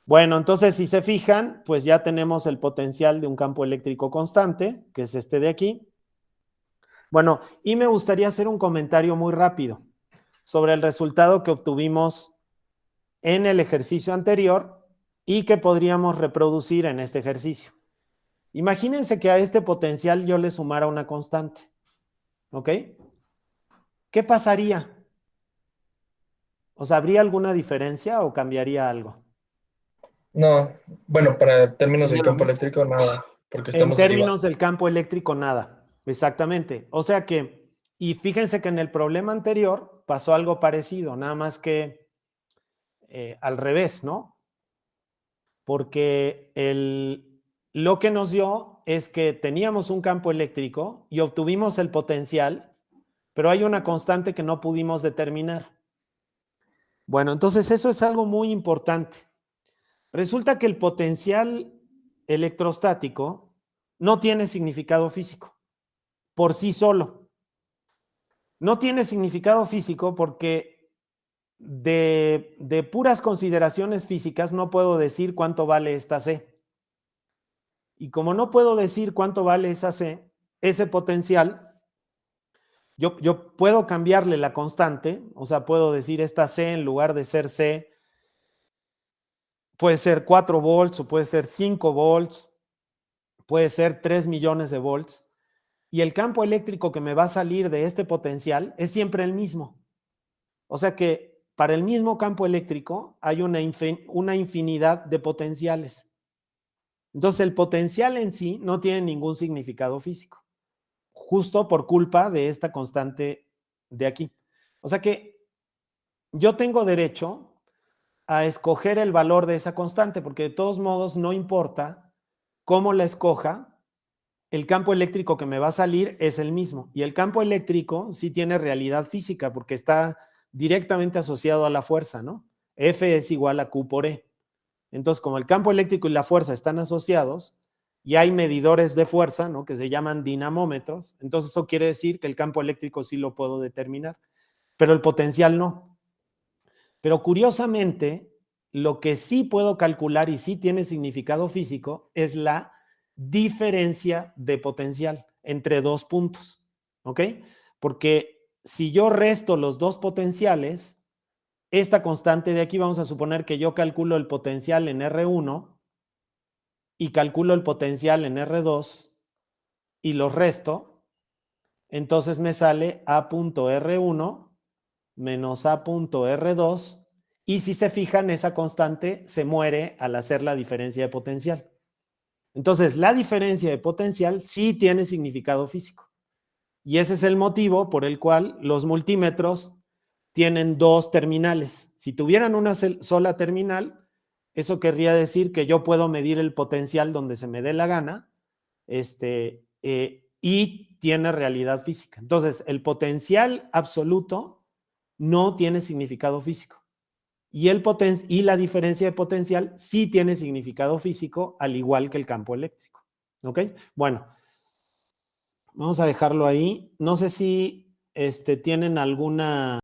Bueno, entonces si se fijan, pues ya tenemos el potencial de un campo eléctrico constante, que es este de aquí. Bueno, y me gustaría hacer un comentario muy rápido sobre el resultado que obtuvimos en el ejercicio anterior y que podríamos reproducir en este ejercicio. Imagínense que a este potencial yo le sumara una constante, ¿ok? ¿Qué pasaría? O sea, ¿habría alguna diferencia o cambiaría algo? No, bueno, para términos del Sería lo campo mismo. eléctrico, nada, porque En estamos derivando. términos del campo eléctrico, nada. Exactamente. O sea que, y fíjense que en el problema anterior pasó algo parecido, nada más que al revés, ¿no? Porque lo que nos dio es que teníamos un campo eléctrico y obtuvimos el potencial, pero hay una constante que no pudimos determinar. Bueno, entonces eso es algo muy importante. Resulta que el potencial electrostático no tiene significado físico por sí solo. No tiene significado físico porque de puras consideraciones físicas no puedo decir cuánto vale esta C. Y como no puedo decir cuánto vale esa C, ese potencial, yo puedo cambiarle la constante, o sea, puedo decir esta C en lugar de ser C, puede ser 4 volts o puede ser 5 volts, puede ser 3 millones de volts, y el campo eléctrico que me va a salir de este potencial es siempre el mismo. O sea que para el mismo campo eléctrico hay una infinidad de potenciales. Entonces el potencial en sí no tiene ningún significado físico, justo por culpa de esta constante de aquí. O sea que yo tengo derecho a escoger el valor de esa constante, porque de todos modos no importa cómo la escoja, el campo eléctrico que me va a salir es el mismo. Y el campo eléctrico sí tiene realidad física porque está directamente asociado a la fuerza, ¿no? F es igual a Q por E. Entonces, como el campo eléctrico y la fuerza están asociados y hay medidores de fuerza, ¿no? Que se llaman dinamómetros, entonces eso quiere decir que el campo eléctrico sí lo puedo determinar, pero el potencial no. Pero curiosamente, lo que sí puedo calcular y sí tiene significado físico es la diferencia de potencial entre dos puntos, ¿ok? Porque si yo resto los dos potenciales, esta constante de aquí vamos a suponer que yo calculo el potencial en R1 y calculo el potencial en R2 y los resto, entonces me sale A.R1 menos A.R2 y si se fijan, esa constante se muere al hacer la diferencia de potencial. Entonces, la diferencia de potencial sí tiene significado físico. Y ese es el motivo por el cual los multímetros tienen dos terminales. Si tuvieran una sola terminal, eso querría decir que yo puedo medir el potencial donde se me dé la gana, y tiene realidad física. Entonces, el potencial absoluto no tiene significado físico. Y la diferencia de potencial sí tiene significado físico, al igual que el campo eléctrico. ¿Ok? Bueno, vamos a dejarlo ahí. No sé si tienen alguna